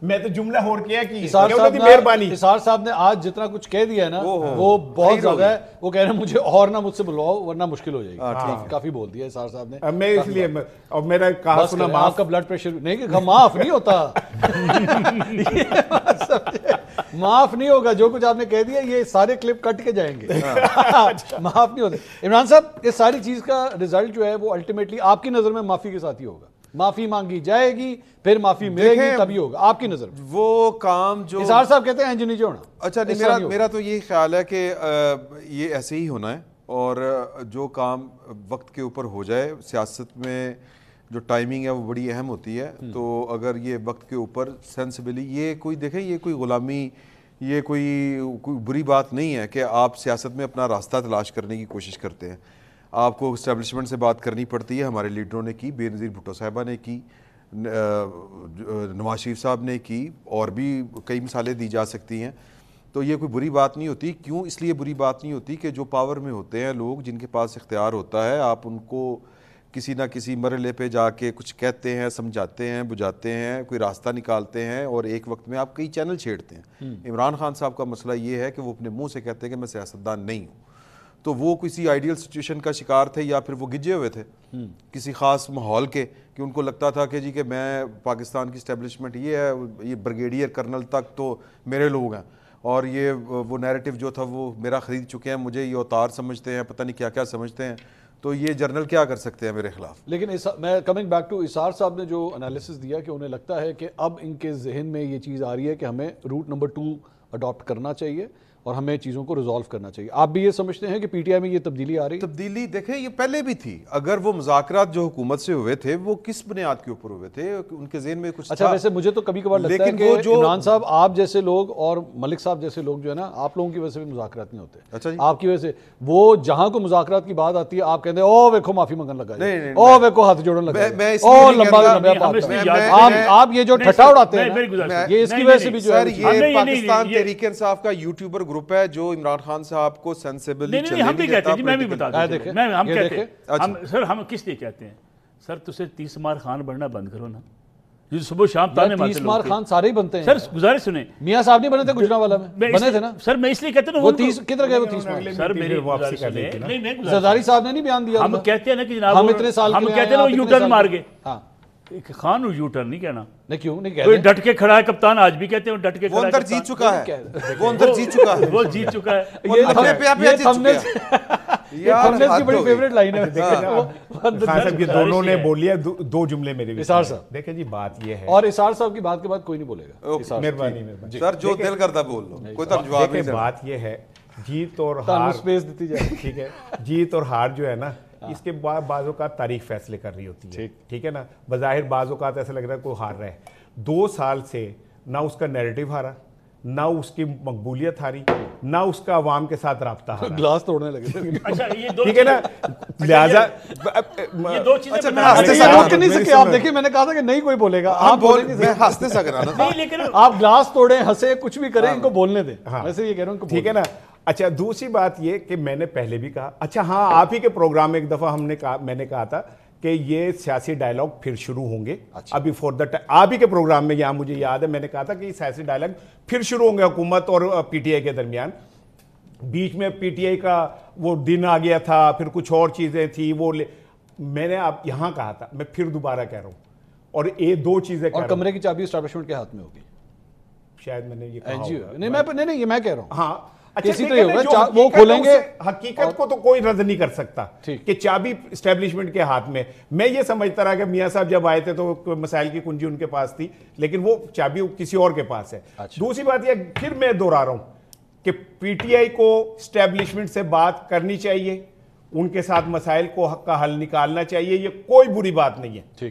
میں تو جملہ ہو کیا کہ مہربانی. اسحاق صاحب نے آج جتنا کچھ کہہ دیا ہے نا وہ بہت زیادہ ہے. وہ کہہ رہے ہیں مجھے اور نہ مجھ سے بلواؤ ورنہ مشکل ہو جائے گی. کافی بول دیا اسحاق صاحب نے. میں اس لیے اور میرا کہا سنا آپ کا بلڈ پریشر نہیں, معاف نہیں ہوتا, معاف نہیں ہوگا جو کچھ آپ نے کہہ دیا. یہ سارے کلپ کٹ کے جائیں گے, معاف نہیں ہوتے. عمران صاحب یہ ساری چیز کا رزلٹ جو ہے وہ الٹیمیٹلی آپ کی نظر میں معافی کے ساتھ ہی ہوگا. معافی مانگی جائے گی, پھر معافی ملے گی, تبھی ہوگا آپ کی نظر میں. وہ کام جو اسحاق صاحب کہتے ہیں انجینئر ہونا. اچھا نہیں, میرا تو یہ خیال ہے کہ یہ ایسے ہی ہونا ہے, اور جو کام وقت کے اوپر ہو جائے. سیاست میں جو ٹائمنگ ہے وہ بڑی اہم ہوتی ہے, تو اگر یہ وقت کے اوپر سینسبلی, یہ کوئی دیکھیں یہ کوئی غلامی, یہ کوئی بری بات نہیں ہے کہ آپ سیاست میں اپنا راستہ تلاش کرنے کی کوشش کرتے ہیں. آپ کو اسٹیبلشمنٹ سے بات کرنی پڑتی ہے, ہمارے لیڈروں نے کی, بے نظیر بھٹو صاحبہ نے کی, نواز شریف صاحب نے کی, اور بھی کئی مثالیں دی جا سکتی ہیں. تو یہ کوئی بری بات نہیں ہوتی. کیوں اس لیے بری بات نہیں ہوتی کہ جو پاور میں ہوتے ہیں لوگ, جن کے پاس اختیار ہوتا ہے, آپ ان کو کسی نہ کسی مرحلے پہ جا کے کچھ کہتے ہیں, سمجھاتے ہیں, بجھاتے ہیں, کوئی راستہ نکالتے ہیں, اور ایک وقت میں آپ کئی چینل چھیڑتے ہیں. عمران خان صاحب کا مسئلہ یہ ہے کہ وہ اپنے منہ سے کہتے ہیں کہ میں سیاستدان نہیں ہوں, تو وہ کسی آئیڈیل سچویشن کا شکار تھے, یا پھر وہ گجے ہوئے تھے کسی خاص ماحول کے, کہ ان کو لگتا تھا کہ جی کہ میں پاکستان کی اسٹیبلشمنٹ یہ ہے, یہ بریگیڈیئر کرنل تک تو میرے لوگ ہیں, اور یہ وہ نیریٹو جو تھا وہ میرا خرید چکے ہیں, مجھے یہ اوتار سمجھتے ہیں, پتہ نہیں کیا کیا سمجھتے ہیں, تو یہ جرنل کیا کر سکتے ہیں میرے خلاف. لیکن میں کمنگ بیک ٹو اسحاق صاحب نے جو انالیسس دیا کہ انہیں لگتا ہے کہ اب ان کے ذہن میں یہ چیز آ رہی ہے کہ ہمیں روٹ نمبر 2 اڈاپٹ کرنا چاہیے اور ہمیں چیزوں کو ریزالو کرنا چاہیے. آپ بھی یہ سمجھتے ہیں کہ پی ٹی آئی میں یہ تبدیلی آ رہی ہے؟ تبدیلی دیکھیں یہ پہلے بھی تھی. اگر وہ مذاکرات جو حکومت سے ہوئے تھے وہ کس بنیاد کے اوپر ہوئے تھے, ان کے ذہن میں کچھ اچھا ویسے مجھے تو کبھی کبھار لگتا ہے کہ عمران صاحب آپ جیسے لوگ اور ملک صاحب جیسے لوگ جو ہے نا, آپ لوگوں کی وجہ سے بھی مذاکرات نہیں ہوتے. اچھا جی, آپ کی وجہ سے وہ جہاں کو مذاکرات کی بات آتی ہے آپ کہتے ہیں او ویکھو معافی مانگن لگا ہے, او ویکھو ہاتھ جوڑن لگا ہے, او لمبا, آپ یہ جو ٹھٹا اڑاتے ہیں یہ اس کی وجہ سے بھی جو ہے. یہ پاکستان تحریک انصاف کا یوٹیوبر گروپ ہے جو عمران خان صاحب کو سینسیبلی نہیں, ہم بھی کہتے ہیں, میں بھی بتا دوں, ہم کہتے ہیں سر, ہم کس لیے کہتے ہیں سر, تسے 30 مار خان بننا بند کرو نا, جو صبح شام تانے مارتے 30 مار خان سارے ہی بنتے ہیں سر. گزارش سنیں, میاں صاحب نہیں بنے تھے گجرانوالہ میں, بنے تھے نا سر. میں اس لیے کہتا ہوں وہ 30 کدھر گئے, وہ 30 مار سر میری واپسی کر لیں. زرداری صاحب نے نہیں بیان دیا, ہم کہتے ہیں نا کہ جناب ہم اتنے سال ہم کہتے ہیں وہ یو ٹرن مار گئے. ہاں خان یو ٹرن نہیں کہنا, نہیں کیوں نہیں کہتے, ڈٹ کے کھڑا ہے کپتان, آج بھی کہتے ہیں ڈٹ کے وہ کھڑا اندر جیت چکا ہے, وہ اندر جیت چکا ہے, وہ جیت چکا ہے. یہ ہم نے اس کی بڑی فیوریٹ لائن ہے. خان صاحب یہ دونوں نے بول لیا, 2 جملے میرے بھی. اسحاق صاحب دیکھیں جی بات یہ ہے, اور اسحاق صاحب کی بات کے بعد کوئی نہیں بولے گا. مہربانی سر جو دل کرتا بول لو, کوئی تو جواب نہیں. بات یہ ہے جیت اور ہار سپیس دیتی جائے, ٹھیک ہے, جیت اور ہار جو ہے نا اس کے بعض اوقات تاریخ فیصلے کر رہی ہوتی ہے, ٹھیک ہے نا. بظاہر بعض اوقات ایسا لگ رہا ہے کوئی ہار رہا ہے. 2 سال سے نہ اس کا نیریٹو ہارا, نہ اس کی مقبولیت ہاری, نہ اس کا عوام کے ساتھ رابطہ ہارا. گلاس توڑنے لگے, ٹھیک ہے نا. لہٰذا یہ 2 چیزیں نہیں سکے. آپ دیکھیں میں نے کہا تھا کہ نہیں کوئی بولے گا, آپ بولیں گے, میں ہنسنے سے کر رہا تھا, لیکن آپ گلاس توڑیں, ہنسے, کچھ بھی کریں, ان کو بولنے دیں. ویسے یہ کہہ رہا ہوں, ٹھیک ہے نا. اچھا دوسری بات یہ کہ میں نے پہلے بھی کہا, اچھا ہاں آپ ہی کے پروگرام میں ایک دفعہ میں نے کہا تھا کہ یہ سیاسی ڈائلاگ پھر شروع ہوں گے. ابھی فور دا ٹائم آپ ہی کے پروگرام میں, یہاں مجھے یاد ہے میں نے کہا تھا کہ یہ سیاسی ڈائلاگ پھر شروع ہوں گے حکومت اور پی ٹی آئی کے درمیان. بیچ میں پی ٹی آئی کا وہ دن آ گیا تھا, پھر کچھ اور چیزیں تھیں, وہ میں نے آپ یہاں کہا تھا, میں پھر دوبارہ کہہ رہا ہوں, اور یہ 2 چیزیں, اور کمرے کی چابی اسٹیبلشمنٹ کے ہاتھ میں ہوگی شاید میں نے یہ کہا. نہیں یہ میں کہہ رہا ہوں. ہاں اچھا وہ کھولیں گے, حقیقت کو تو کوئی رد نہیں کر سکتا کہ چابی اسٹیبلشمنٹ کے ہاتھ میں. میں یہ سمجھتا رہا کہ میاں صاحب جب آئے تھے تو مسائل کی کنجی ان کے پاس تھی, لیکن وہ چابی کسی اور کے پاس ہے. دوسری بات یہ پھر میں دوہرا رہا ہوں کہ پی ٹی آئی کو اسٹیبلشمنٹ سے بات کرنی چاہیے, ان کے ساتھ مسائل کا حل نکالنا چاہیے, یہ کوئی بری بات نہیں ہے.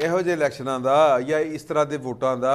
ਇਹੋ ਜਿਹੇ ਇਲੈਕਸ਼ਨਾਂ ਦਾ ਜਾਂ ਇਸ ਤਰ੍ਹਾਂ ਦੇ ਵੋਟਾਂ ਦਾ